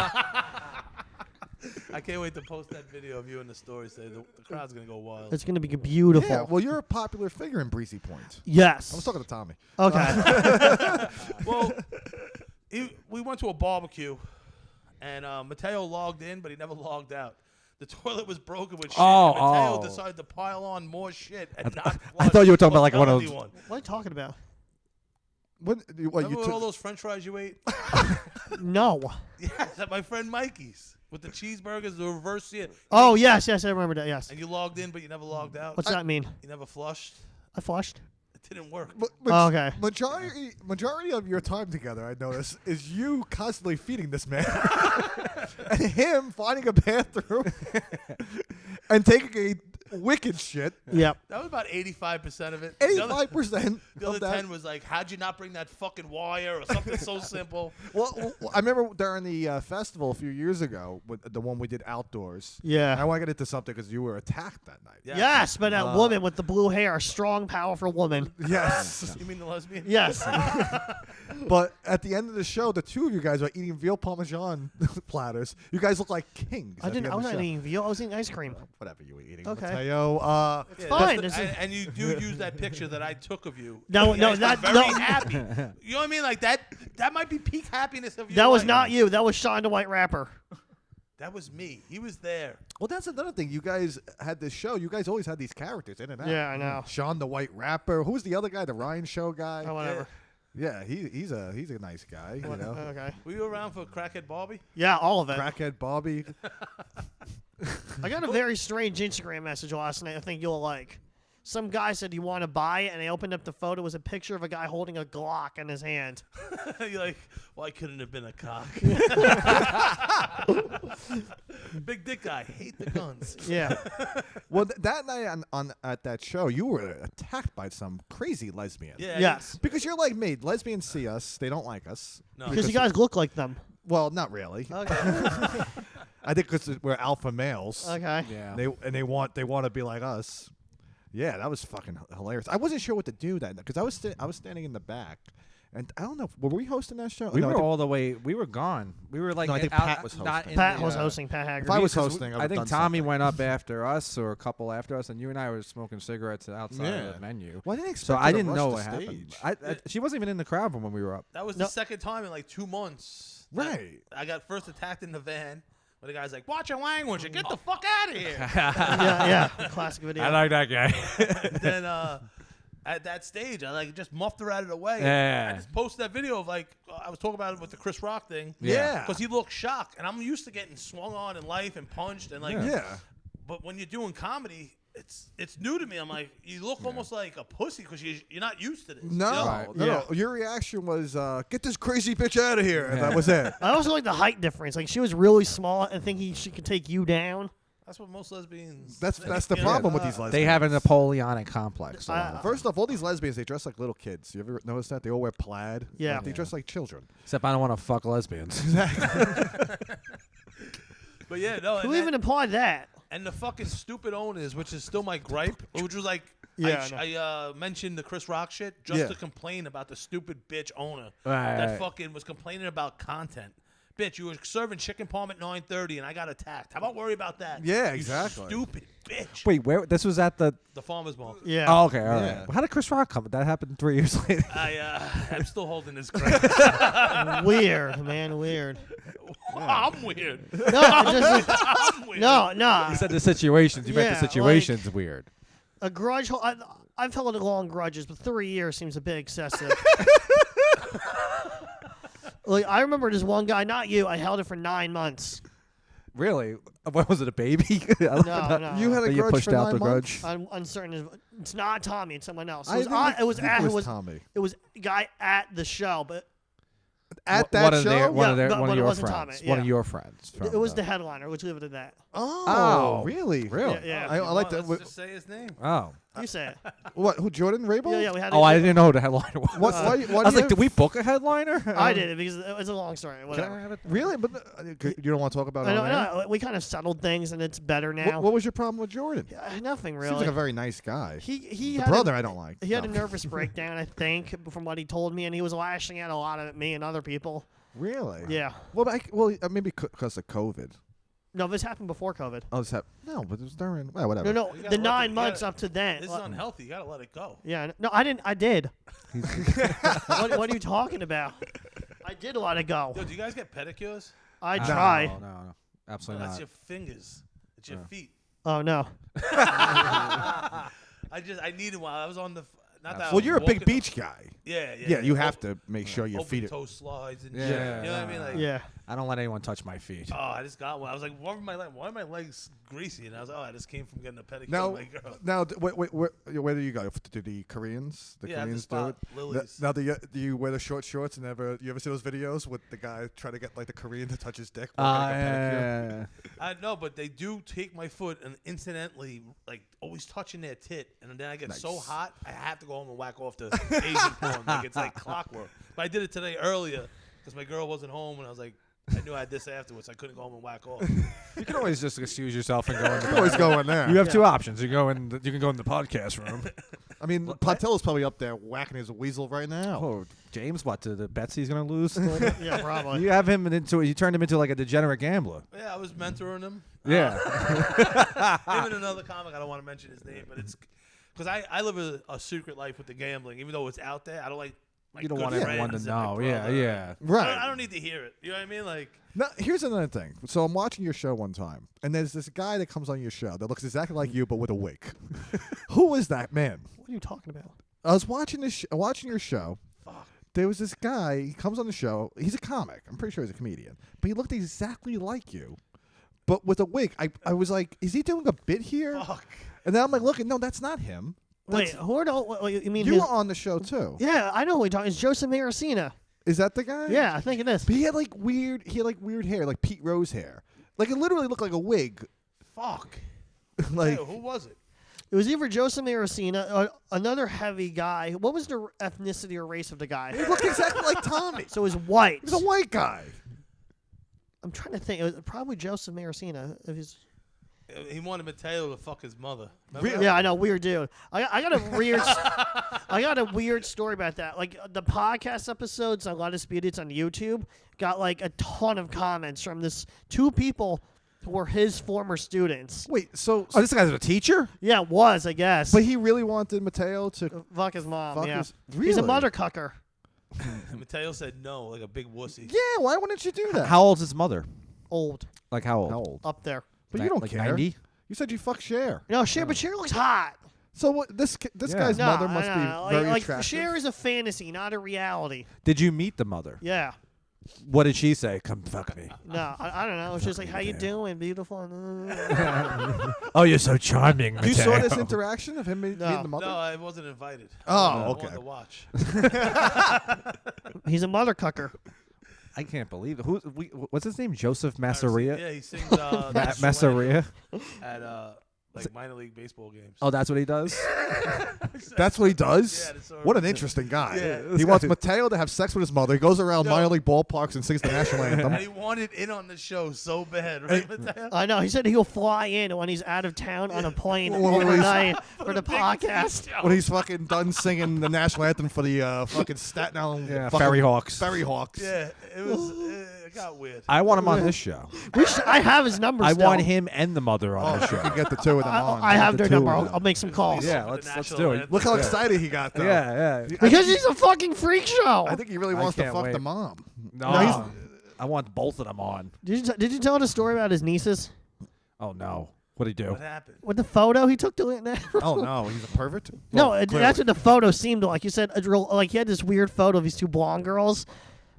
B: I can't wait to post that video of you in the story. Say the crowd's going to go wild.
D: It's going to be beautiful.
A: Yeah, well, you're a popular figure in Breezy Point.
D: Yes.
A: I was talking to Tommy.
D: Okay.
B: Well, we went to a barbecue, and Mateo logged in, but he never logged out. The toilet was broken with shit, and Mateo decided to pile on more shit and not
C: I thought you were talking
B: or
C: about like one
B: tell
C: of those.
B: anyone.
D: What are you talking about?
A: What you
B: Remember all
A: took?
B: those French fries you ate?
D: No.
B: Yes, at my friend Mikey's with the cheeseburgers, the reverse seat.
D: Oh, yes, I remember that, yes.
B: And you logged in, but you never logged out.
D: What's that mean?
B: You never flushed.
D: I flushed?
B: It didn't work.
D: Oh, okay.
A: Majority of your time together, I notice, is you constantly feeding this man, and him finding a bathroom and taking a wicked shit.
D: Yep.
B: That was about 85% of it.
A: 85%
B: The
A: of
B: other
A: that.
B: 10 was like, how'd you not bring that fucking wire or something so simple?
A: Well, I remember during the festival a few years ago, with the one we did outdoors.
D: Yeah.
A: I want to get into something because you were attacked that night.
B: Yeah.
D: Yes, but that woman with the blue hair, a strong, powerful woman.
A: Yes.
B: You mean the lesbian?
D: Yes.
A: But at the end of the show, the two of you guys were eating veal parmesan platters. You guys look like kings.
D: I
A: at the
D: didn't.
A: end
D: I
A: of
D: was
A: the
D: not
A: show.
D: eating veal. I was eating ice cream.
A: Whatever you were eating,
D: Okay.
A: Mateo.
B: Yeah,
D: fine.
B: that's
D: This is-
B: and you do use that picture that I took of you.
D: No,
B: You
D: no,
B: guys were
D: that-
B: very
D: no.
B: happy. You know what I mean? Like that might be peak happiness of your
D: That was
B: life.
D: not you. That was Sean the White Rapper.
B: That was me. He was there.
A: Well, that's another thing. You guys had this show. You guys always had these characters in and out.
D: Yeah, I know.
A: Sean the White Rapper. Who's the other guy? The Ryan Show guy.
D: Oh, whatever.
A: Yeah, he's a nice guy. You know,
D: Okay.
B: Were you around for Crackhead Barbie?
D: Yeah, all of it.
A: crackhead Bobby.
D: I got a very strange Instagram message last night. I think you'll like. Some guy said, "You want to buy it?" And I opened up the photo. It was a picture of a guy holding a Glock in his hand.
B: You're like, why couldn't it have been a cock? Big dick guy. Hate the guns.
D: Yeah.
A: Well, that night on at that show, you were attacked by some crazy lesbian.
B: Yeah.
D: Yes.
A: Because you're like me. Lesbians see us. They don't like us.
B: No.
D: Because you guys look like them.
A: Well, not really.
D: Okay.
A: I think because we're alpha males.
D: Okay.
C: Yeah.
A: They want to be like us. Yeah, that was fucking hilarious. I wasn't sure what to do that because I was standing in the back, and I don't know. Were we hosting that show?
C: We
A: No, I
C: were
A: think-
C: all the way. We were gone. We were like.
A: No, I think
C: out,
A: Pat was
C: not
A: hosting.
C: in
D: Pat
C: the,
D: was hosting. Pat
A: If
D: Haggerty.
A: I was
C: Because
A: hosting, I
C: I
A: would've
C: think
A: done
C: Tommy
A: something.
C: went up after us, or a couple after us, and you and I were smoking cigarettes outside
A: Yeah.
C: of the menu.
A: Well, I didn't expect
C: So
A: her
C: I
A: to
C: didn't
A: rush
C: know
A: the
C: what happened.
A: stage.
C: She wasn't even in the crowd when we were up.
B: That was
D: No.
B: the second time in like 2 months. that
A: Right.
B: I got first attacked in the van. Where the guy's like, watch your language and get the fuck out of here.
D: Yeah. Classic video.
C: like that guy.
B: Then at that stage, I like just muffed her out of the way.
C: Yeah.
B: I just posted that video of like, I was talking about it with the Chris Rock thing.
A: Yeah.
B: Because he looked shocked. And I'm used to getting swung on in life and punched and like,
A: Yeah.
B: but when you're doing comedy, it's new to me. I'm like, you look almost like a pussy because you're not used to this.
A: No,
B: you know?
C: Right.
A: no,
D: Yeah.
A: no. Your reaction was, get this crazy bitch out of here. And
C: Yeah.
A: that was it.
D: I also like the height difference. Like she was really small and thinking she could take you down.
B: That's what most lesbians.
A: That's the
B: think.
A: problem with these lesbians.
C: They have a Napoleonic complex. a lot of them.
A: First off, all these lesbians, they dress like little kids. You ever notice that? They all wear plaid.
D: Yeah.
A: Like, they dress like children.
C: Except I don't want to fuck lesbians.
B: But yeah, no.
D: Who even implied that?
B: And the fucking stupid owners, which is still my gripe, which was like,
D: Yeah,
B: I mentioned the Chris Rock shit just to complain about the stupid bitch owner
C: Right.
B: that fucking was complaining about content. Bitch, you were serving chicken palm at 9:30 and I got attacked. How about worry about that?
A: Yeah,
B: You
A: exactly.
B: stupid bitch.
C: Wait, where? This was at the.
B: The farmer's market.
D: Yeah.
C: Oh, okay, all right.
A: Yeah.
C: Well, how did Chris Rock come? That happened 3 years later.
B: I'm still holding this crap.
D: Weird, man. Weird.
B: I'm weird.
D: No, just,
B: I'm weird.
D: no.
C: You said the situations. You meant
D: Yeah,
C: the situations weird.
D: A grudge. I've held long grudges, but 3 years seems a bit excessive. Like I remember this one guy, not you. I held it for 9 months.
C: Really? What was it? A baby?
D: No.
A: You had a
C: That you
A: grudge
C: pushed
A: for
C: out
A: 9
C: the
A: months?
C: grudge.
D: I'm uncertain. It's not Tommy. It's someone else.
A: I think it was Tommy.
D: It was a guy at the show, but
A: At
C: One
A: that
C: of
A: show?
C: their, one of
D: Yeah,
C: their,
D: but
C: one of
D: it
C: your
D: wasn't
C: friends.
D: Tommy,
C: One of
D: yeah.
C: your friends.
D: it was the headliner. Let's leave it at that.
A: Oh, really?
C: Really?
D: Yeah.
A: I like
B: Let's
A: that.
B: just say his name.
C: Oh.
D: You say it.
A: What? Who? Jordan Rabel?
D: Yeah, we had.
C: Oh, I didn't know who the headliner was.
A: What? Why
C: I
A: do
C: was
A: you
C: like, did we book a headliner?
D: I did it because it's a long story.
C: Can
D: Whatever.
C: I have it?
A: Really? But you don't want to talk about it
D: I know,
A: on air?
D: I know. We kind of settled things, and it's better now.
A: What was your problem with Jordan?
D: Nothing really.
A: Seems like a very nice guy.
D: he
A: The
D: had
A: brother
D: a,
A: I don't like.
D: He had a
A: No.
D: nervous breakdown, I think, from what he told me, and he was lashing out a lot at me and other people.
A: Really?
D: Yeah.
A: Well, maybe because of COVID.
D: No, this happened before COVID.
A: Oh, no, but it was during. Well, whatever.
D: No,
B: You
D: the
B: gotta let
D: 9
B: you
D: months
B: gotta-
D: up to then.
B: This is unhealthy. You gotta let it go.
D: Yeah. No, I didn't. I did. What are you talking about? I did let it go.
B: Yo, do you guys get pedicures?
D: I try.
C: No. Absolutely
B: That's
C: not.
B: your fingers. It's your feet.
D: Oh no.
B: I needed one. I was on the. Not that. I
A: Well,
B: was
A: you're a big
B: walking-
A: beach guy.
B: Yeah.
A: Yeah, you have to make sure your
B: open
A: feet are.
B: toe slides and
C: Yeah.
B: shit. You know what I mean? Like,
D: Yeah.
C: I don't let anyone touch my feet.
B: oh, I just got one. I was like, why are my legs greasy? And I was like, oh, I just came from getting a pedicure.
A: Now,
B: with my girl.
A: where do you go? To the Koreans? The
B: Yeah, at the
A: Koreans do
B: spot,
A: it.
B: Lily's.
A: Now, do you wear the short shorts and you ever see those videos with the guy trying to get like the Korean to touch his dick?
C: Yeah.
B: I know, but they do take my foot and incidentally, like, always touching their tit, and then I get so
A: Nice.
B: hot, I have to go home and whack off the Asian porn. Like, it's like clockwork. But I did it today earlier because my girl wasn't home, and I was like, I knew I had this afterwards. I couldn't go home and whack off.
C: You can always just excuse yourself and go in
A: You always go in there.
C: You have two options. You can go in the podcast room.
A: I mean, Patel's probably up there whacking his weasel right now.
C: Oh, James, what? To the bets he's gonna lose?
D: Yeah, probably.
C: You have him into. You turned him into like a degenerate gambler.
B: Yeah, I was mentoring him.
C: Yeah.
B: Him and another comic, I don't want to mention his name, but it's because I live a secret life with the gambling. Even though it's out there, I don't like my
C: You don't
B: good
C: want everyone to
B: friends and my
C: know. Yeah,
B: brother.
C: yeah.
A: Right.
B: I don't need to hear it. You know what I mean? Like,
A: Now, here's another thing. So I'm watching your show one time, and there's this guy that comes on your show that looks exactly like you, but with a wig. Who is that man?
D: What are you talking about?
A: I was watching watching your show. There was this guy. He comes on the show. He's a comic. I'm pretty sure he's a comedian, but he looked exactly like you, but with a wig. I was like, is he doing a bit here?
B: fuck.
A: And then I'm like, looking, no, that's not him.
D: Wait,
A: That's-
D: who are the? What, you mean
A: you
D: his?
A: were on the show too.
D: Yeah, I know who you're talking. It's Joseph Maricina.
A: Is that the guy?
D: Yeah, I think it is.
A: But he had like weird. He had like weird hair, like Pete Rose hair. Like it literally looked like a wig.
B: Fuck.
A: Like
B: Hey, who was it?
D: It was either Joseph Maricina or another heavy guy. What was the ethnicity or race of the guy?
A: he looked exactly like Tommy.
D: So it was white.
A: He was a white guy.
D: I'm trying to think. It was probably Joseph Maricina. If he's
B: He wanted Mateo to fuck his mother. Remember
A: Really?
B: that?
D: Yeah, I know, weird dude. I got a weird, I got a weird story about that. Like the podcast episodes on Lot of Speedies on YouTube got like a ton of comments from this two people who were his former students.
A: Wait, so
C: Oh, this guy's a teacher.
D: Yeah, it was, I guess.
A: but he really wanted Mateo to
D: Fuck his mom.
A: fuck
D: yeah,
A: his.
D: he's a
A: Really?
D: mother cucker.
B: Mateo said no, like a big wussy.
A: Yeah, why wouldn't you do that?
C: How old's his mother?
D: Old,
C: Like how old?
A: How old?
D: up there.
A: But you don't
C: like
A: care.
C: 90?
A: You said you fuck Cher.
D: No, Cher, but Cher looks hot.
A: So what? This
C: Yeah.
A: guy's
D: No,
A: mother must
D: no,
A: be very
D: like
A: attractive.
D: Cher is a fantasy, not a reality.
C: Did you meet the mother?
D: Yeah.
C: What did she say? Come fuck me.
D: No, I don't know. It's just like, how you
C: Mateo.
D: doing, beautiful?
C: Oh, you're so charming.
A: You saw
C: Mateo.
A: this interaction of him meeting the mother.
B: No, I wasn't invited.
A: Oh,
B: I
A: okay.
B: wanted to watch.
D: He's a mother cucker.
C: I can't believe it. What's his name? Joseph Masseria?
B: Yeah, he sings
C: Masseria?
B: at minor league baseball games.
C: Oh, that's what he does?
A: That's what he does?
B: Yeah, that's sort of-
A: What an interesting guy.
B: Yeah.
A: He wants Mateo to have sex with his mother. He goes around minor league ballparks and sings the national anthem.
B: And he wanted in on the show so bad, right, Mateo?
D: I know. He said he'll fly in when he's out of town on a plane
A: Well, when he's-
D: overnight for the podcast.
A: When he's fucking done singing the national anthem for the fucking Staten Island fucking
C: Ferry Hawks.
A: Ferry Hawks.
B: Yeah, it got weird.
C: I want him on this show.
D: I have his number
C: I
D: still.
C: want him and the mother on
A: Oh,
C: the
A: you
C: show.
A: can get the two of them on.
D: I have
C: the
D: their
C: two
D: number.
C: of
D: I'll,
C: them.
D: I'll make some calls.
C: Yeah,
B: The
C: let's
B: national
C: do it.
B: anthem.
A: Look how excited he got, though.
C: Yeah.
D: Because he's a fucking freak show.
A: I think he really
C: I
A: wants to
C: can't
A: fuck
C: wait.
A: the mom.
C: No, I want both of them on.
D: Did you tell the story about his nieces?
C: Oh, no. What'd he do?
B: What happened?
D: With the photo he took to it?
A: Oh, no. He's a pervert?
D: No,
A: Well,
D: that's what the photo seemed like. You said like he had this weird photo of these two blonde girls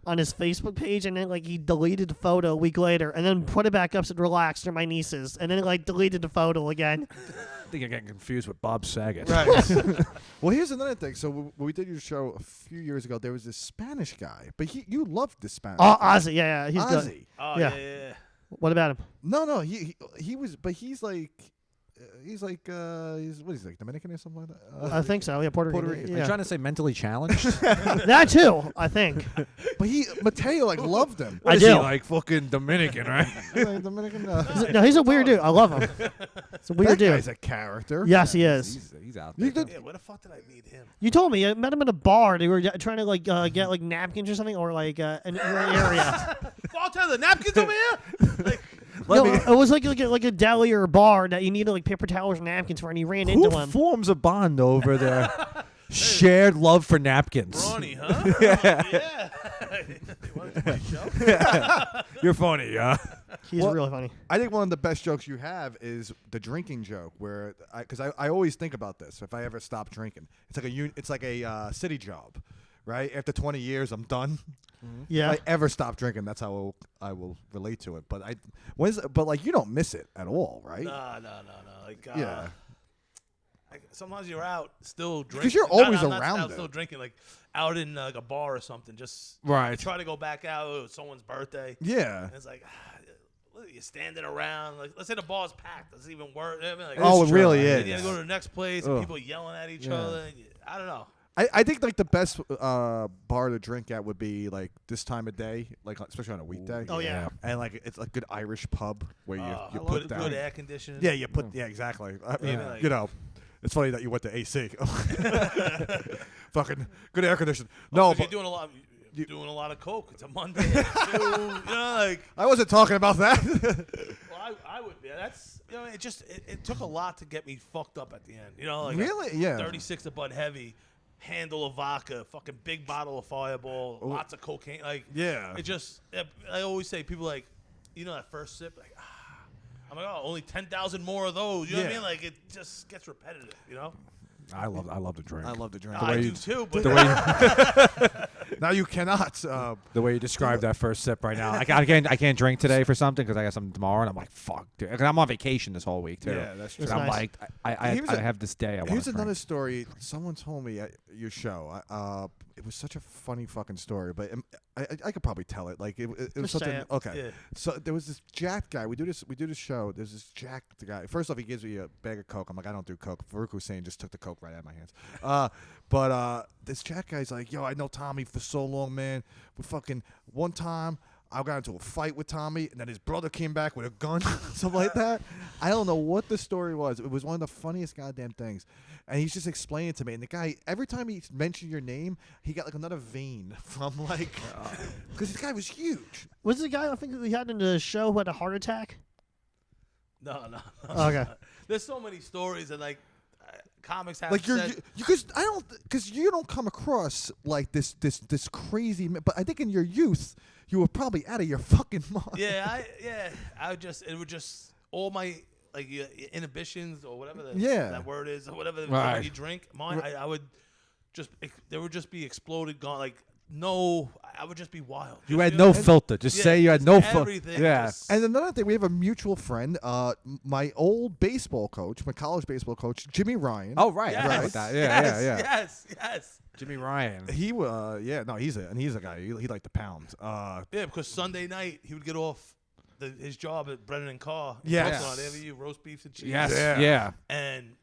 D: on his Facebook page, and then like he deleted the photo a week later, and then put it back up, said relax, they're my nieces, and then like deleted the photo again.
C: I think you're getting confused with Bob Saget.
A: Right. Well, here's another thing. So when we did your show a few years ago, there was this Spanish guy, but you loved this Spanish
D: Oh,
A: guy.
D: Ozzy, yeah, he's good.
A: Ozzy.
B: Oh,
D: Yeah.
B: yeah.
D: What about him?
A: No, he was, but he's like he's like Dominican or something like that.
D: I think so. Yeah, Puerto
A: Puerto
D: Rican.
A: Rican.
C: Are you
D: Yeah.
C: trying to say mentally challenged?
D: That too, I think.
A: But Mateo like loved him.
D: I
C: Is
D: do.
C: he like fucking Dominican, right?
A: Like, Dominican.
D: No, he's a weird dude. I love him. It's a weird
A: That
D: dude.
A: guy's a character.
D: Yes, he is.
C: He's out
A: You
C: there.
A: did-
B: Yeah, where the fuck did I meet him?
D: You told me I met him at a bar. They were trying to like get like napkins or something, or like an area.
B: Bartender, napkins over here? Like,
D: No, it was like a deli or a bar that you needed like paper towels and napkins for, and he ran
C: Who
D: into him.
C: forms a bond over there? Shared love for napkins.
B: brawny, huh? Yeah. You want to do my show?
C: You're funny, yeah.
D: He's
A: Well,
D: really funny.
A: I think one of the best jokes you have is the drinking joke, where because I always think about this. If I ever stop drinking, it's like a city job, right? After 20 years, I'm done.
D: Yeah.
A: If I ever stop drinking, that's how I will relate to it. But but like you don't miss it at all, right?
B: No. Like,
A: Yeah.
B: Sometimes you're out still drinking.
A: 'Cause you're always
B: I'm not
A: around
B: out
A: it.
B: still drinking, like out in like a bar or something. Just
C: Right.
B: you try to go back out. It was someone's birthday.
A: Yeah.
B: And it's like, look, you're standing around. Like, let's say the bar's packed. That's even worse. I mean, like,
A: Oh, it
C: true.
A: really
B: then
A: is.
B: you gotta go to the next place, and
A: Ugh.
B: people yelling at each
C: Yeah.
B: other. I don't know.
A: I think like the best bar to drink at would be like this time of day, like especially on a weekday.
D: Oh, yeah.
A: And like it's a good Irish pub where you
B: Good,
A: put down.
B: good air conditioning.
A: Yeah, you put exactly. I mean,
B: Yeah.
A: you know, it's funny that you went to AC. Fucking good air conditioning. No,
B: You're
A: but
B: doing a lot. You're doing a lot of coke. It's a Monday. At 2, you know, like.
A: I wasn't talking about that.
B: Well, I would be. That's it took a lot to get me fucked up at the end. You know, like
A: Really? Yeah.
B: 36 of Bud Heavy, handle of vodka, fucking big bottle of Fireball, lots of cocaine. Like
A: Yeah.
B: it just. I always say people like, you know, that first sip, like I'm like, oh, only 10,000 more of those. You know what I
A: Yeah.
B: mean? Like it just gets repetitive. You know.
C: I love to drink.
A: I love to drink.
B: I do too, but
A: Now you cannot.
C: The way you described that first sip right now. I can't drink today for something because I got something tomorrow, and I'm like, fuck, dude. 'Cause I'm on vacation this whole week too.
A: Yeah, that's true.
C: And I'm
D: Nice.
C: like, I
A: Here's
C: have this day. I want
A: Here's
C: to
A: another story. Someone told me at your show. It was such a funny fucking story, but I could probably tell it. Like it was
D: Just say
A: something.
D: it.
A: Okay.
B: Yeah.
A: So there was this Jack guy. We do this show. There's this Jack guy. First off, he gives me a bag of Coke. I'm like, I don't do Coke. Farouk Hussein just took the Coke right out of my hands. But this Jack guy's like, yo, I know Tommy for so long, man. We fucking one time I got into a fight with Tommy, and then his brother came back with a gun, something like that. I don't know what the story was. It was one of the funniest goddamn things. And he's just explaining to me. And the guy, every time he mentioned your name, he got like another vein from like, because this guy was huge.
D: Was the guy I think we had in the show who had a heart attack?
B: no.
D: Okay.
B: There's so many stories and like comics have
A: Like
B: said,
A: because you don't come across like this crazy. But I think in your youth, you were probably out of your fucking mind.
B: I would just all my like your inhibitions or whatever that word is or whatever
C: Right.
B: when you drink. Mine, I would just there would just be exploded gone. Like no, I would just be wild.
C: You had no filter. Just say you had no filter.
B: Everything.
C: Yeah.
B: just-
A: And another thing, we have a mutual friend, my old baseball coach, my college baseball coach, Jimmy Ryan.
C: Oh, right.
B: Yes,
C: I forgot about that.
B: yes.
C: Jimmy Ryan.
A: He's a guy. He liked the pound.
B: Yeah, because Sunday night he would get off his job at Brennan and Carr.
A: Yes.
B: On AVU, roast beef and cheese.
C: Yes.
A: Yeah.
C: Yeah.
B: And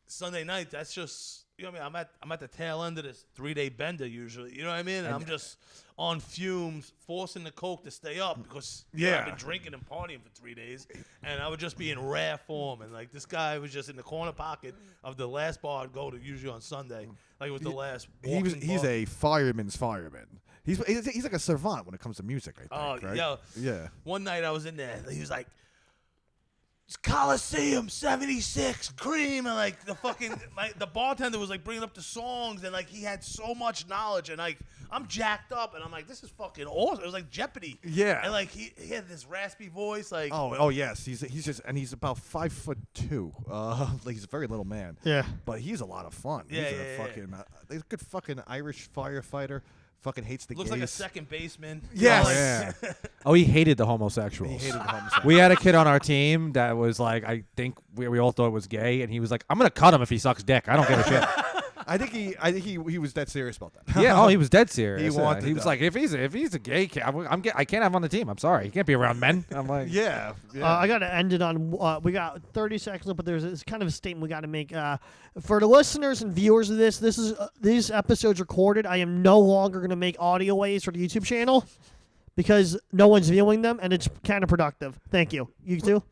B: Sunday night, that's just what I mean. I'm at the tail end of this 3-day bender usually. You know what I mean? And I'm just on fumes, forcing the coke to stay up because I've been drinking and partying for 3 days, and I would just be in rare form. And like this guy was just in the corner pocket of the last bar I'd go to usually on Sunday. Like it was the last.
A: He's a fireman's fireman. He's like a savant when it comes to music, I think. Right? Yeah.
B: One night I was in there. He was like, "It's Coliseum '76 Cream," and like the bartender was like bringing up the songs, and like he had so much knowledge, and like I'm jacked up, and I'm like, "This is fucking awesome." It was like Jeopardy.
A: Yeah.
B: And like he had this raspy voice, like
A: Oh yes. He's about 5'2". Like he's a very little man.
D: Yeah.
A: But he's a lot of fun.
B: Yeah,
A: He's
B: yeah,
A: a
B: yeah.
A: fucking he's a good fucking Irish firefighter. Fucking hates the
B: looks
A: gays.
B: like a second baseman.
A: Yes.
B: Like,
C: Oh, he hated the homosexuals.
A: He hated the homosexuals.
C: We had a kid on our team that was like, I think we all thought was gay, and he was like, "I'm gonna cut him if he sucks dick. I don't give a shit."
A: I think he was dead serious about that.
C: Yeah. Oh, he was dead serious.
A: He
C: Yeah.
A: wanted
C: He was
A: to.
C: like, if he's a gay kid, I can't have him on the team. I'm sorry. He can't be around men. I'm like,
A: Yeah.
D: I got to end it on. We got 30 seconds left, but there's this kind of a statement we got to make for the listeners and viewers of this. This is these episodes recorded. I am no longer going to make audio waves for the YouTube channel because no one's viewing them, and it's counterproductive. Thank you. You too.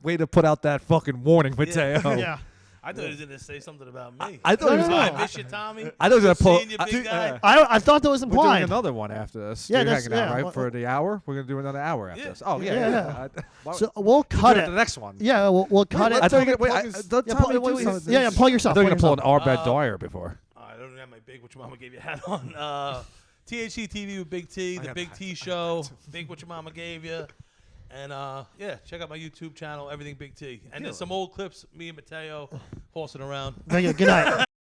C: way to put out that fucking warning, Mateo.
D: Yeah.
B: I thought he was gonna say something about me.
C: I thought he was.
D: No.
B: I miss you, Tommy.
C: I thought he was gonna pull.
B: Seeing you, big guy.
D: I thought that was
C: We're doing
D: implied.
C: another one after this.
D: Yeah,
C: You're
D: that's-
C: hanging out,
D: yeah.
C: right?
D: Well,
C: For the hour, we're gonna do another hour after
B: Yeah.
C: this. Oh yeah,
D: Yeah.
C: Why-
D: So we'll
C: we'll
D: cut
C: do
D: it.
C: The next one.
D: Yeah, we'll cut it.
C: I thought you were
A: Plug
C: gonna.
A: his-
C: Wait, don't
D: Yeah,
C: tell
D: plug-
C: me do something.
D: yeah, plug
C: I
D: yourself.
C: thought you were
D: plug
C: gonna pull an
D: yourself.
C: Arbed Dwyer before.
B: I don't have my big what your mama gave you hat on. THC TV with Big T, the
A: got
B: Big
A: that.
B: T Show, Big What Your Mama Gave You. And yeah, check out my YouTube channel, Everything Big T. And there's some old clips, me and Mateo horsing around.
D: Thank you. Good night.